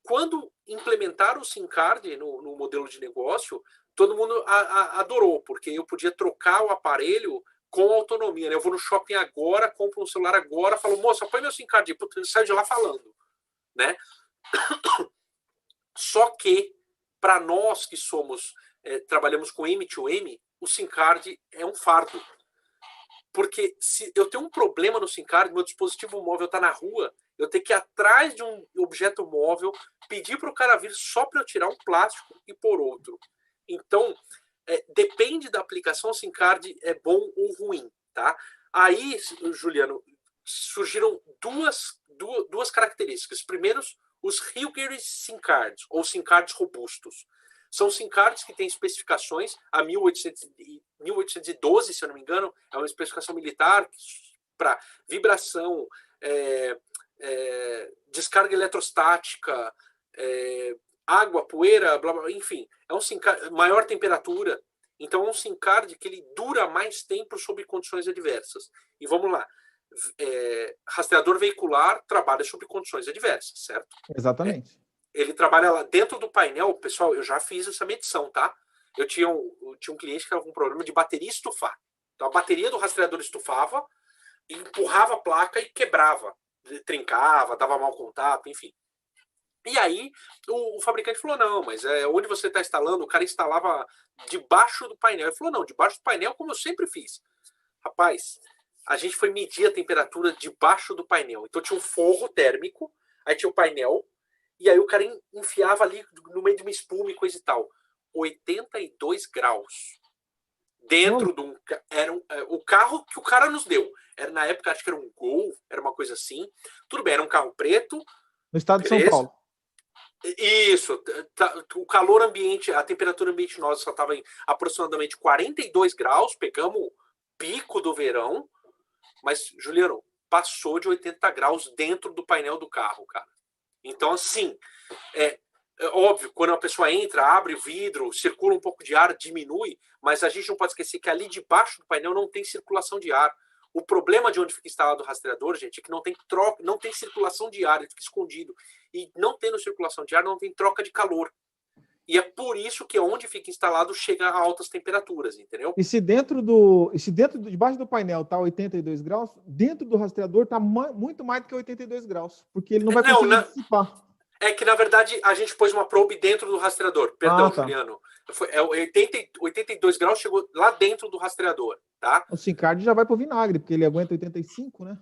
Quando implementaram o SIM card no modelo de negócio, todo mundo adorou, porque eu podia trocar o aparelho com autonomia. Né? Eu vou no shopping agora, compro um celular agora, falo, moça, põe meu SIM card. Ele sai de lá falando. Né? Só que, para nós que trabalhamos com M2M, o SIM card é um fardo. Porque se eu tenho um problema no SIM card, meu dispositivo móvel está na rua, eu tenho que ir atrás de um objeto móvel, pedir para o cara vir só para eu tirar um plástico e pôr outro. Então, depende da aplicação, o SIM card é bom ou ruim. Tá? Aí, Juliano, surgiram duas características. Primeiro, os Hilgers SIM cards, ou SIM cards robustos. São SIM cards que têm especificações, a 1812, se eu não me engano, é uma especificação militar para vibração, descarga eletrostática, água, poeira, blá, blá, enfim. É um SIM card, maior temperatura. Então é um SIM card que ele dura mais tempo sob condições adversas. E vamos lá. Rastreador veicular trabalha sob condições adversas, certo? Exatamente. Ele trabalha lá dentro do painel. Pessoal, eu já fiz essa medição, tá? Eu tinha um cliente que estava com um problema de bateria estufar. Então a bateria do rastreador estufava, empurrava a placa e quebrava, trincava, dava mau contato, enfim. E aí o fabricante falou, não, mas onde você está instalando, o cara instalava debaixo do painel. Ele falou, não, debaixo do painel como eu sempre fiz. Rapaz, a gente foi medir a temperatura debaixo do painel. Então tinha um forro térmico, aí tinha o painel, e aí o cara enfiava ali no meio de uma espuma e coisa e tal. 82 graus. Dentro de o carro que o cara nos deu. Era, na época, acho que era um Gol, era uma coisa assim. Tudo bem, era um carro preto. No estado de São Paulo. Isso. O calor ambiente, a temperatura ambiente nossa só estava em aproximadamente 42 graus. Pegamos o pico do verão. Mas, Juliano, passou de 80 graus dentro do painel do carro, cara. Então, assim, é óbvio, quando a pessoa entra, abre o vidro, circula um pouco de ar, diminui, mas a gente não pode esquecer que ali debaixo do painel não tem circulação de ar. O problema de onde fica instalado o rastreador, gente, é que não tem troca, não tem circulação de ar, ele fica escondido. E não tendo circulação de ar, não tem troca de calor. E é por isso que onde fica instalado chega a altas temperaturas, entendeu? E se debaixo do painel está 82 graus, dentro do rastreador está muito mais do que 82 graus, porque ele não vai conseguir dissipar. É que, na verdade, a gente pôs uma probe dentro do rastreador. Perdão, tá. Juliano. 82 graus chegou lá dentro do rastreador, tá? O SIM card já vai pro vinagre, porque ele aguenta 85, né?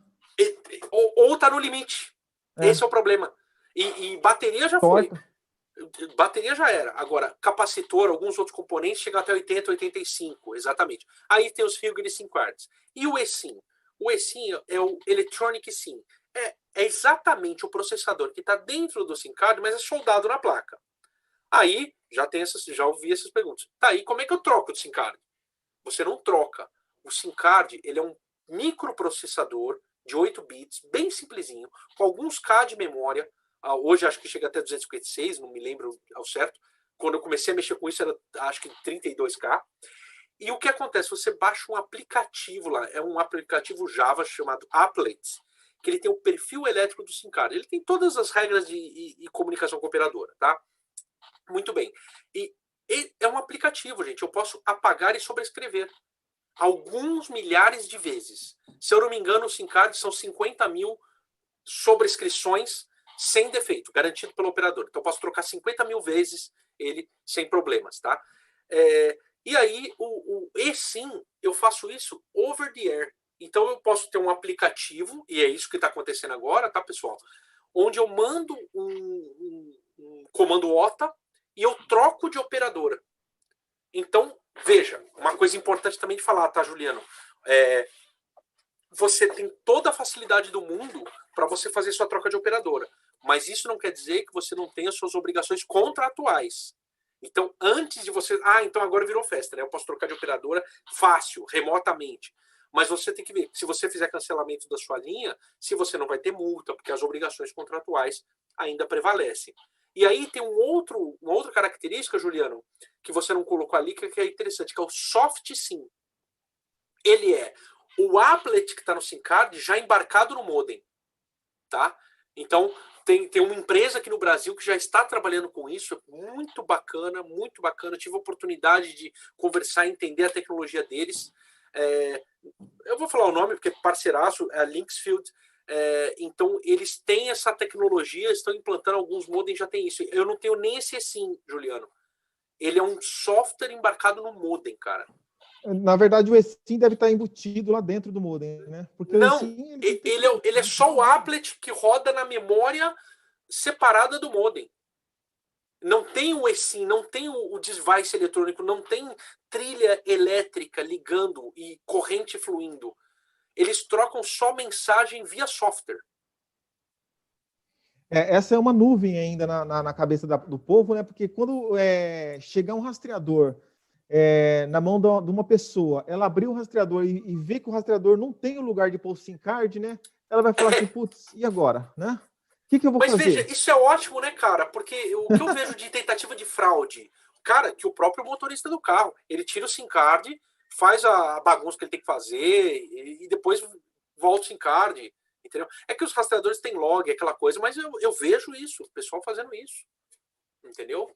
Ou tá no limite. Esse é o problema. E bateria já foi. Bateria já era. Agora, capacitor, alguns outros componentes chegam até 80, 85, exatamente. Aí tem os Hilgers SIM cards. E o eSIM? O eSIM é o Electronic SIM. É exatamente o processador que está dentro do SIM card, mas é soldado na placa. Aí, já ouvi essas perguntas. Tá, aí como é que eu troco de SIM card? Você não troca. O SIM card, ele é um microprocessador de 8 bits, bem simplesinho, com alguns K de memória. Hoje acho que chega até 256, não me lembro ao certo. Quando eu comecei a mexer com isso, era acho que 32K. E o que acontece? Você baixa um aplicativo lá, é um aplicativo Java chamado Applets, que ele tem o perfil elétrico do SIM card. Ele tem todas as regras de comunicação com a operadora, tá? Muito bem. E é um aplicativo, gente. Eu posso apagar e sobrescrever alguns milhares de vezes. Se eu não me engano, o SIM card são 50 mil sobrescrições sem defeito, garantido pelo operador. Então, eu posso trocar 50 mil vezes ele sem problemas, tá? E aí, o eSIM, eu faço isso over the air. Então, eu posso ter um aplicativo, e é isso que está acontecendo agora, tá, pessoal? Onde eu mando um comando OTA e eu troco de operadora. Então, veja, uma coisa importante também de falar, tá, Juliano? Você tem toda a facilidade do mundo para você fazer sua troca de operadora. Mas isso não quer dizer que você não tenha suas obrigações contratuais. Então, antes de você... então agora virou festa, né? Eu posso trocar de operadora fácil, remotamente. Mas você tem que ver, se você fizer cancelamento da sua linha, se você não vai ter multa, porque as obrigações contratuais ainda prevalecem. E aí tem uma outra característica, Juliano, que você não colocou ali, que é interessante, que é o soft SIM. Ele é o applet que está no SIM card já embarcado no modem. Tá? Então, tem uma empresa aqui no Brasil que já está trabalhando com isso, é muito bacana, muito bacana. Eu tive a oportunidade de conversar e entender a tecnologia deles. Eu vou falar o nome, porque é parceiraço, é a Linksfield. Então, eles têm essa tecnologia, estão implantando alguns modems, já tem isso. Eu não tenho nem esse SIM, Juliano. Ele é um software embarcado no modem, cara. Na verdade, o eSIM deve estar embutido lá dentro do modem, né? Porque não, o eSIM, ele é só o applet que roda na memória separada do modem. Não tem o eSIM, não tem o device eletrônico, não tem trilha elétrica ligando e corrente fluindo. Eles trocam só mensagem via software. Essa é uma nuvem ainda na cabeça do povo, né? Porque quando chegar um rastreador na mão de uma pessoa, ela abrir o rastreador e ver que o rastreador não tem o lugar de pôr o SIM card, né? Ela vai falar assim, putz, e agora, né? O que eu vou fazer? Mas veja, isso é ótimo, né, cara? Porque o que eu vejo de tentativa de fraude, cara, que o próprio motorista do carro, ele tira o SIM card, faz a bagunça que ele tem que fazer e depois volta o SIM card, entendeu? É que os rastreadores têm log, aquela coisa, mas eu vejo isso, o pessoal fazendo isso, entendeu?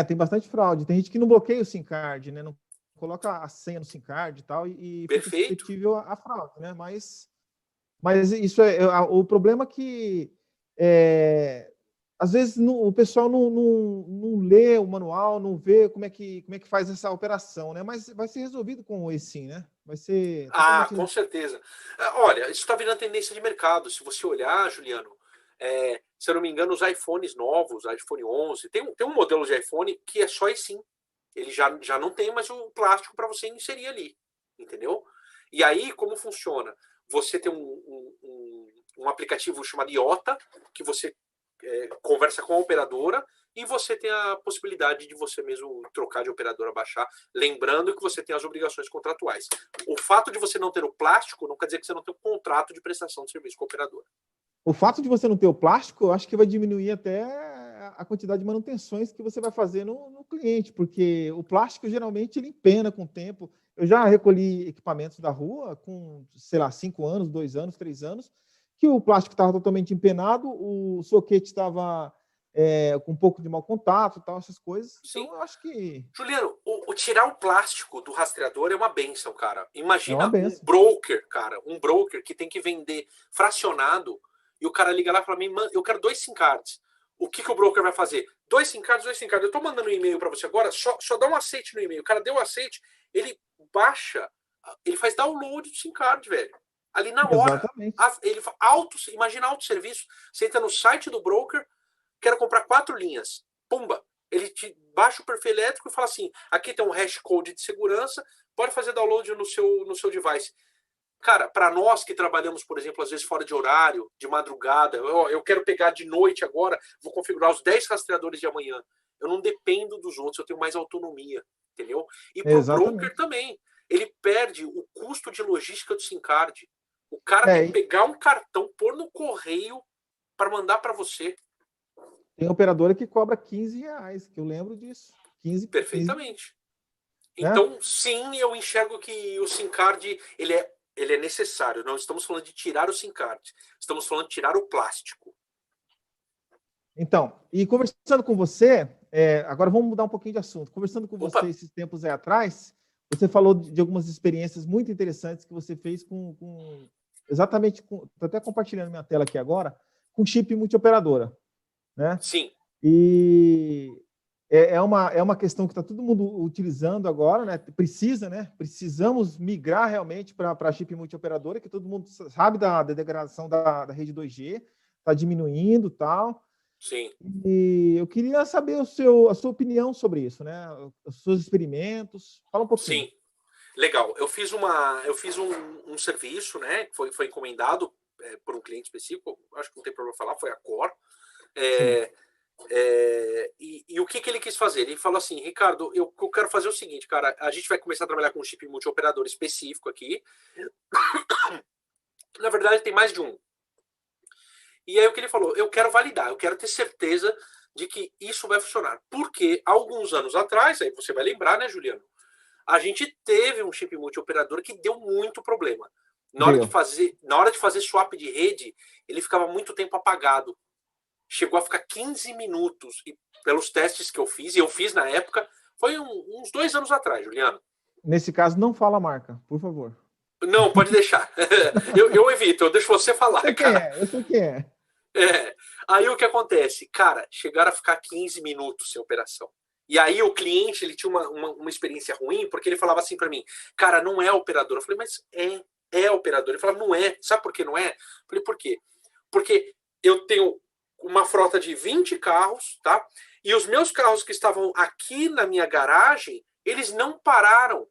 Tem bastante fraude. Tem gente que não bloqueia o SIM card, né? Não coloca a senha no SIM card e tal, e fica suscetível a fraude, né? Mas isso o problema é que às vezes o pessoal não lê o manual, não vê como é que faz essa operação, né? Mas vai ser resolvido com o eSIM, né? Vai ser... com certeza. Olha, isso está virando tendência de mercado. Se você olhar, Juliano, se eu não me engano, os iPhones novos, iPhone 11, tem um modelo de iPhone que é só eSIM. Ele já não tem mais o plástico para você inserir ali, entendeu? E aí, como funciona? Você tem um aplicativo chamado IOTA, que você conversa com a operadora e você tem a possibilidade de você mesmo trocar de operadora, baixar, lembrando que você tem as obrigações contratuais. O fato de você não ter o plástico não quer dizer que você não tem o contrato de prestação de serviço com a operadora. O fato de você não ter o plástico, eu acho que vai diminuir até a quantidade de manutenções que você vai fazer no cliente, porque o plástico geralmente ele empena com o tempo. Eu já recolhi equipamentos da rua com, sei lá, 5 anos, 2 anos, 3 anos, que o plástico estava totalmente empenado, o soquete estava com um pouco de mau contato e tal, essas coisas. Sim. Então, eu acho que... Juliano, tirar o plástico do rastreador é uma benção, cara. Imagina benção. Um broker que tem que vender fracionado e o cara liga lá e fala, eu quero 2 SIM cards. O que o broker vai fazer? 2 SIM cards, 2 SIM cards. Eu tô mandando um e-mail para você agora, só dá um aceite no e-mail. O cara deu um aceite, ele baixa, ele faz download do SIM card, velho. Ali na hora. Exatamente. Imagina autosserviço. Você entra no site do broker, quero comprar 4 linhas. Pumba! Ele te baixa o perfil elétrico e fala assim, aqui tem um hash code de segurança, pode fazer download no seu device. Cara, para nós que trabalhamos, por exemplo, às vezes fora de horário, de madrugada, eu quero pegar de noite agora, vou configurar os 10 rastreadores de amanhã. Eu não dependo dos outros, eu tenho mais autonomia, entendeu? E pro broker também. Ele perde o custo de logística do SIM card. O cara tem que pegar um cartão, pôr no correio para mandar para você. Tem operadora que cobra R$ 15, que eu lembro disso. 15, Perfeitamente. 15, Então, né? sim, eu enxergo que o SIM card ele é necessário. Não estamos falando de tirar o SIM card. Estamos falando de tirar o plástico. Então, e conversando com você, agora vamos mudar um pouquinho de assunto. Conversando com você Opa. esses tempos aí atrás, você falou de algumas experiências muito interessantes que você fez exatamente com, estou até compartilhando minha tela aqui agora, com chip multioperadora, né? Sim. E é uma questão que está todo mundo utilizando agora, né? Precisa, né? Precisamos migrar realmente para chip multioperadora, que todo mundo sabe da degradação da rede 2G, está diminuindo e tal. Sim. E eu queria saber a sua opinião sobre isso, né? Os seus experimentos. Fala um pouquinho. Sim. Legal. Eu fiz um serviço, né? Que foi encomendado por um cliente específico. Acho que não tem problema falar. Foi a Core. E o que ele quis fazer? Ele falou assim, Ricardo, eu quero fazer o seguinte, cara. A gente vai começar a trabalhar com um chip multioperador específico aqui. Na verdade, tem mais de um. E aí o que ele falou? Eu quero validar, eu quero ter certeza de que isso vai funcionar. Porque alguns anos atrás, aí você vai lembrar, né, Juliano? A gente teve um chip multioperador que deu muito problema. Na hora de fazer swap de rede, ele ficava muito tempo apagado. Chegou a ficar 15 minutos. E pelos testes que eu fiz, e eu fiz na época, foi uns 2 anos atrás, Juliano. Nesse caso, não fala a marca, por favor. Não, pode deixar. eu evito, eu deixo você falar, cara. Eu sei quem é. Aí o que acontece? Cara, chegaram a ficar 15 minutos sem operação. E aí o cliente, ele tinha uma experiência ruim, porque ele falava assim para mim, cara, não é operador. Eu falei, mas é operador. Ele falava, não é. Sabe por que não é? Eu falei, por quê? Porque eu tenho uma frota de 20 carros, tá? E os meus carros que estavam aqui na minha garagem, eles não pararam.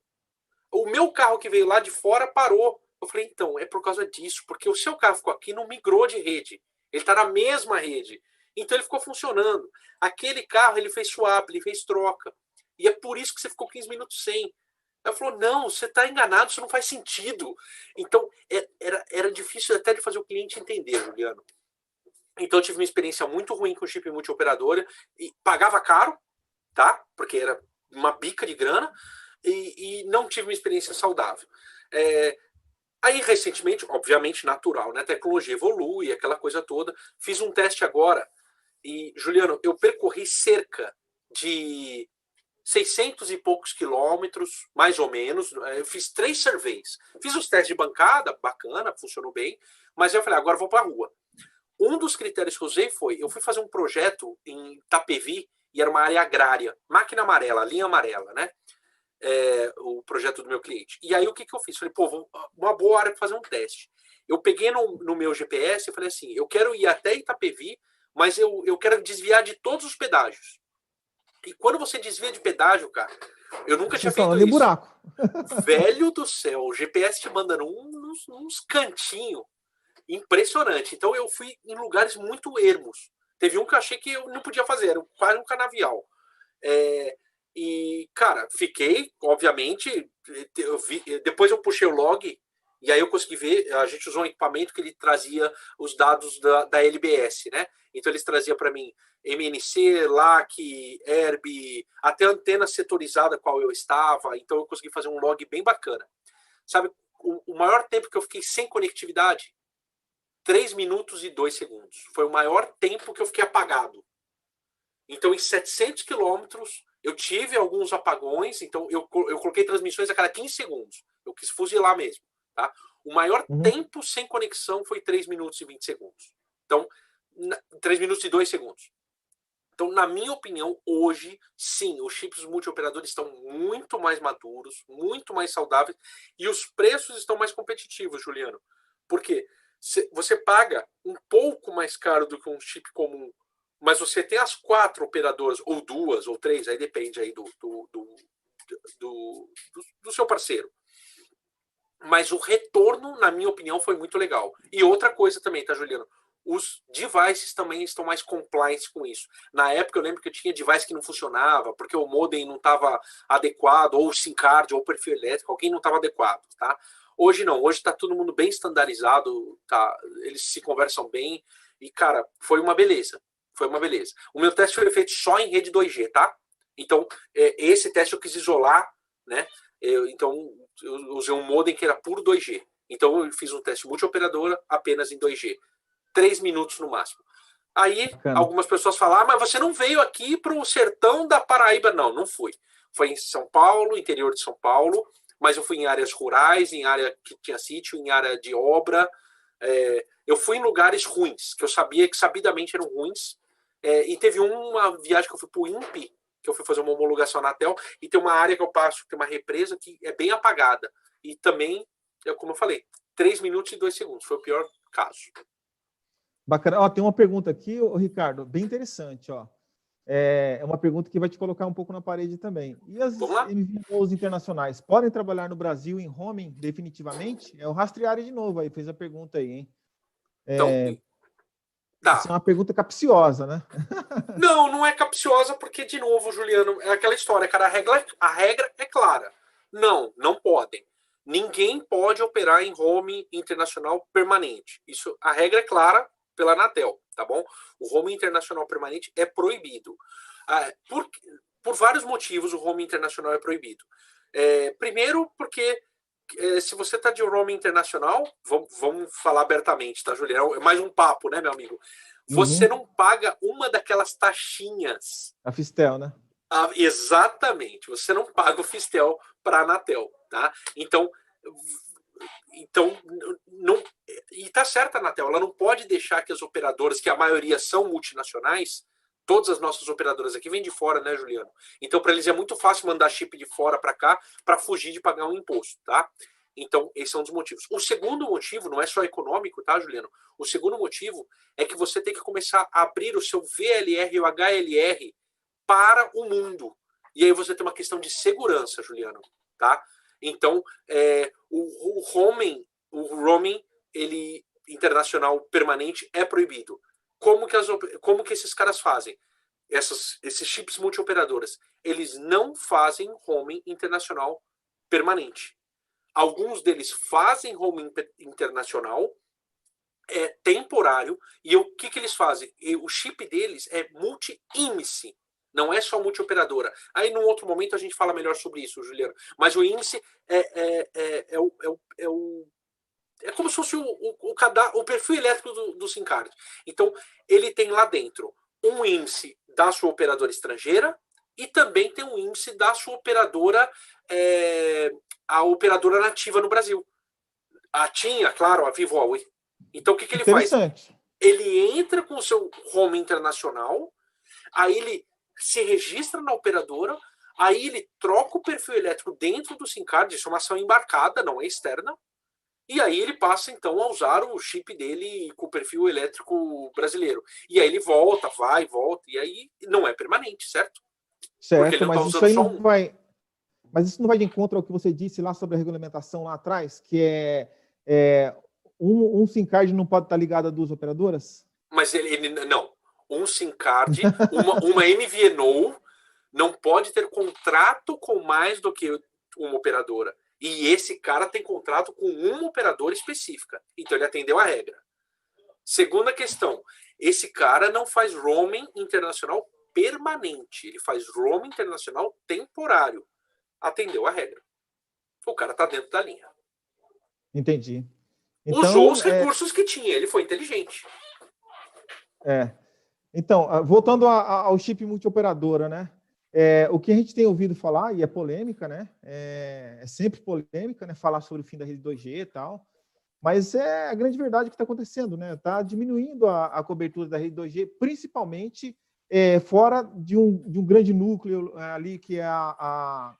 O meu carro que veio lá de fora parou. Eu falei, então, é por causa disso, porque o seu carro ficou aqui, não migrou de rede. Ele está na mesma rede. Então ele ficou funcionando. Aquele carro, ele fez swap, ele fez troca. E é por isso que você ficou 15 minutos sem. Ela falou, não, você está enganado, isso não faz sentido. Então, era difícil até de fazer o cliente entender, Juliano. Então eu tive uma experiência muito ruim com o chip multioperadora. E pagava caro, tá? Porque era uma bica de grana. E não tive uma experiência saudável. Aí, recentemente, obviamente natural, né? A tecnologia evolui, aquela coisa toda. Fiz um teste agora e, Juliano, eu percorri cerca de 600 e poucos quilômetros, mais ou menos. Eu fiz 3 surveys. Fiz os testes de bancada, bacana, funcionou bem. Mas eu falei, agora eu vou para a rua. Um dos critérios que eu usei foi, eu fui fazer um projeto em Itapevi, e era uma área agrária, máquina amarela, linha amarela, né? O projeto do meu cliente. E aí o que eu fiz? Falei, pô, uma boa área para fazer um teste. Eu peguei no meu GPS e falei assim, eu quero ir até Itapevi, mas eu quero desviar de todos os pedágios. E quando você desvia de pedágio, cara, eu nunca tinha feito isso. Buraco. Velho do céu, o GPS te mandando uns cantinhos impressionante. Então eu fui em lugares muito ermos. Teve um que eu achei que eu não podia fazer, era quase um canavial. E, cara, fiquei, obviamente, depois eu puxei o log, e aí eu consegui ver, a gente usou um equipamento que ele trazia os dados da LBS, né? Então eles traziam para mim MNC, LAC, ERB, até a antena setorizada qual eu estava, então eu consegui fazer um log bem bacana. Sabe, o maior tempo que eu fiquei sem conectividade? 3 minutos e 2 segundos. Foi o maior tempo que eu fiquei apagado. Então, em 700 quilômetros, eu tive alguns apagões, então eu coloquei transmissões a cada 15 segundos. Eu quis fuzilar mesmo. Tá? O maior tempo sem conexão foi 3 minutos e 20 segundos. Então, 3 minutos e 2 segundos. Então, na minha opinião, hoje, sim, os chips multioperadores estão muito mais maduros, muito mais saudáveis, e os preços estão mais competitivos, Juliano. Por quê? Você paga um pouco mais caro do que um chip comum, mas você tem as 4 operadoras, ou 2, ou 3, aí depende aí do seu parceiro. Mas o retorno, na minha opinião, foi muito legal. E outra coisa também, tá, Juliano? Os devices também estão mais compliant com isso. Na época, eu lembro que eu tinha device que não funcionava, porque o modem não estava adequado, ou o SIM card, ou o perfil elétrico, alguém não estava adequado, tá? Hoje não, hoje está todo mundo bem estandarizado, tá? Eles se conversam bem, e, cara, foi uma beleza. Foi uma beleza. O meu teste foi feito só em rede 2G, tá? Então, esse teste eu quis isolar, né? Então, eu usei um modem que era puro 2G. Então, eu fiz um teste multioperadora apenas em 2G. 3 minutos no máximo. Aí, Bacana. algumas pessoas falaram, mas você não veio aqui para o sertão da Paraíba? Não, não fui. Foi em São Paulo, interior de São Paulo, mas eu fui em áreas rurais, em área que tinha sítio, em área de obra. Eu fui em lugares ruins, que eu sabia que sabidamente eram ruins. E teve uma viagem que eu fui para o INPE, que eu fui fazer uma homologação na ANATEL, e tem uma área que eu passo, tem uma represa que é bem apagada. E também, como eu falei, 3 minutos e 2 segundos. Foi o pior caso. Bacana. Ó, tem uma pergunta aqui, ô, Ricardo, bem interessante. Ó. É uma pergunta que vai te colocar um pouco na parede também. E as Vamos lá? MVNOs internacionais podem trabalhar no Brasil em roaming definitivamente? É o Rastreare de novo aí, fez a pergunta aí, hein? Então, tá. Isso é uma pergunta capciosa, né? Não é capciosa porque, de novo, Juliano, é aquela história, cara, a regra é clara. Não podem. Ninguém pode operar em roaming internacional permanente. Isso, a regra é clara pela Anatel, tá bom? O roaming internacional permanente é proibido. Por vários motivos, o roaming internacional é proibido. Primeiro, porque se você está de roaming internacional, vamos falar abertamente, tá, Juliano? É mais um papo, né, meu amigo? Você não paga uma daquelas taxinhas. A Fistel, né? Exatamente. Você não paga o Fistel para a Anatel, tá? Então, não, e tá certa a Anatel, ela não pode deixar que as operadoras, que a maioria são multinacionais, todas as nossas operadoras aqui vêm de fora, né, Juliano? Então, para eles é muito fácil mandar chip de fora para cá para fugir de pagar um imposto, tá? Então, esse é um dos motivos. O segundo motivo não é só econômico, tá, Juliano? O segundo motivo é que você tem que começar a abrir o seu VLR e o HLR para o mundo. E aí você tem uma questão de segurança, Juliano, tá? Então, o roaming ele, internacional permanente é proibido. Como que esses caras fazem? Esses chips multioperadoras, eles não fazem roaming internacional permanente. Alguns deles fazem roaming internacional temporário, e o que eles fazem? O chip deles é multi-IMSI, não é só multioperadora. Aí, num outro momento, a gente fala melhor sobre isso, Juliano. Mas o IMSI é como se fosse o perfil elétrico do SIM card. Então, ele tem lá dentro um IMSI da sua operadora estrangeira e também tem um IMSI da sua operadora, a operadora nativa no Brasil. A TIM, claro, a Vivo Huawei. Então, o que ele faz? Ele entra com o seu home internacional, aí ele se registra na operadora, aí ele troca o perfil elétrico dentro do SIM card, isso é uma ação embarcada, não é externa, e aí ele passa, então, a usar o chip dele com o perfil elétrico brasileiro. E aí ele volta, e aí não é permanente, certo? Certo, mas isso aí não vai... Mas isso não vai de encontro ao que você disse lá sobre a regulamentação lá atrás, que um SIM card não pode estar ligado a duas operadoras? Mas ele não. Um SIM card, uma MVNO não pode ter contrato com mais do que uma operadora. E esse cara tem contrato com uma operadora específica. Então ele atendeu a regra. Segunda questão, esse cara não faz roaming internacional permanente. Ele faz roaming internacional temporário. Atendeu a regra. O cara está dentro da linha. Entendi. Então, usou os recursos que tinha. Ele foi inteligente. Então, voltando ao chip multioperadora, né? O que a gente tem ouvido falar, e é polêmica, né? É sempre polêmica, né? Falar sobre o fim da rede 2G e tal. Mas é a grande verdade que está acontecendo, né? Está diminuindo a cobertura da rede 2G, principalmente fora de um grande núcleo ali, que é a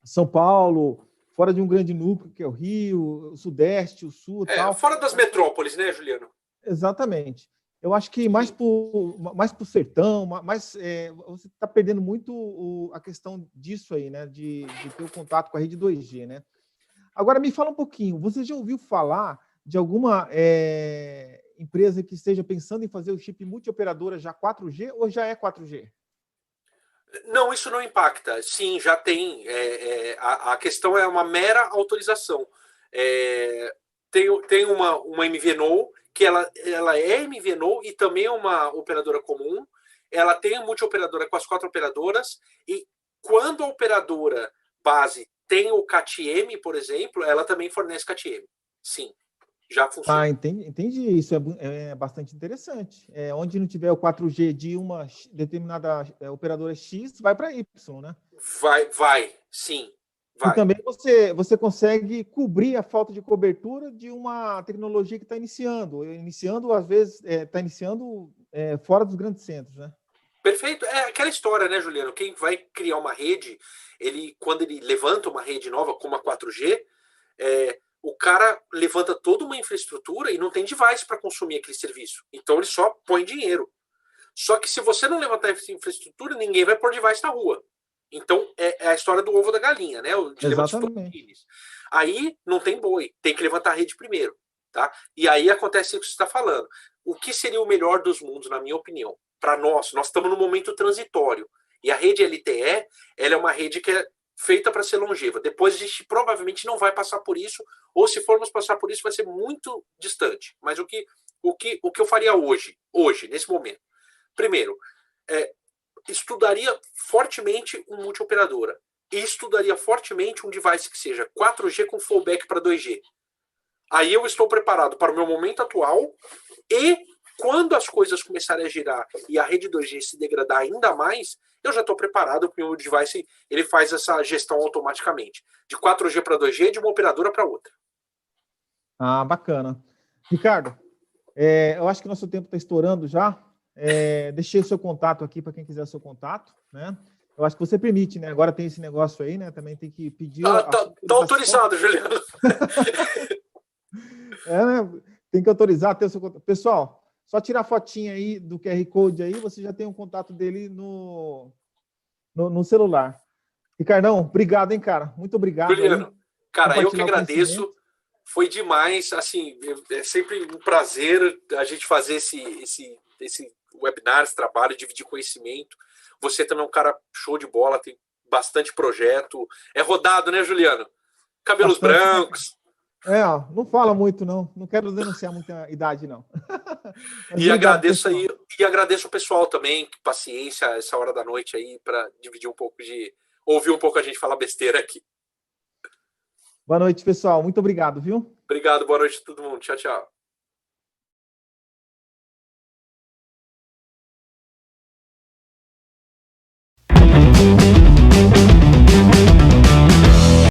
São Paulo, fora de um grande núcleo, que é o Rio, o Sudeste, o Sul e tal. Fora das metrópoles, né, Juliano? Exatamente. Eu acho que mais pro sertão, você está perdendo muito a questão disso aí, né? De ter o contato com a rede 2G, né? Agora, me fala um pouquinho. Você já ouviu falar de alguma empresa que esteja pensando em fazer o chip multioperadora já 4G ou já é 4G? Não, isso não impacta. Sim, já tem. A questão é uma mera autorização. Tem uma MVNO que ela é MVNO e também é uma operadora comum. Ela tem a multioperadora com as 4 operadoras, e quando a operadora base tem o CAT-M, por exemplo, ela também fornece CAT-M. Sim, já funciona. Ah, entendi. Isso é bastante interessante. Onde não tiver o 4G de uma determinada operadora X, vai para Y, né? Vai, sim. E também você consegue cobrir a falta de cobertura de uma tecnologia que está iniciando. Às vezes, está iniciando fora dos grandes centros, né? Perfeito. É aquela história, né, Juliano? Quem vai criar uma rede, quando ele levanta uma rede nova, como a 4G, o cara levanta toda uma infraestrutura e não tem device para consumir aquele serviço. Então ele só põe dinheiro. Só que se você não levantar essa infraestrutura, ninguém vai pôr device na rua. Então é a história do ovo da galinha, né? O dilema dos totines. Aí não tem boi, tem que levantar a rede primeiro, tá? E aí acontece o que você está falando. O que seria o melhor dos mundos, na minha opinião? Para nós estamos num momento transitório. E a rede LTE, ela é uma rede que é feita para ser longeva. Depois a gente provavelmente não vai passar por isso, ou se formos passar por isso, vai ser muito distante. Mas o que eu faria hoje, nesse momento? Primeiro, estudaria fortemente uma multioperadora. E estudaria fortemente um device que seja 4G com fallback para 2G. Aí eu estou preparado para o meu momento atual, e quando as coisas começarem a girar e a rede 2G se degradar ainda mais, eu já estou preparado, porque o device ele faz essa gestão automaticamente. De 4G para 2G, de uma operadora para outra. Ah, bacana. Ricardo, eu acho que nosso tempo está estourando já. Deixei o seu contato aqui para quem quiser o seu contato, né? Eu acho que você permite, né? Agora tem esse negócio aí, né? Também tem que pedir... Tá autorizado, Juliano. Né? Tem que autorizar, ter o seu contato. Pessoal, só tirar a fotinha aí do QR Code aí, você já tem o contato dele no celular. Ricardão, obrigado, hein, cara? Muito obrigado. Juliano, aí. Cara, eu que agradeço. Foi demais, assim, é sempre um prazer a gente fazer esse webinar, esse trabalho, dividir conhecimento. Você também é um cara show de bola, tem bastante projeto. É rodado, né, Juliano? Cabelos brancos. Não fala muito, não. Não quero denunciar muita idade, não. E agradeço aí, e agradeço o pessoal também, paciência, essa hora da noite aí, para dividir um pouco ouvir um pouco a gente falar besteira aqui. Boa noite, pessoal. Muito obrigado, viu? Obrigado, boa noite a todo mundo. Tchau, tchau.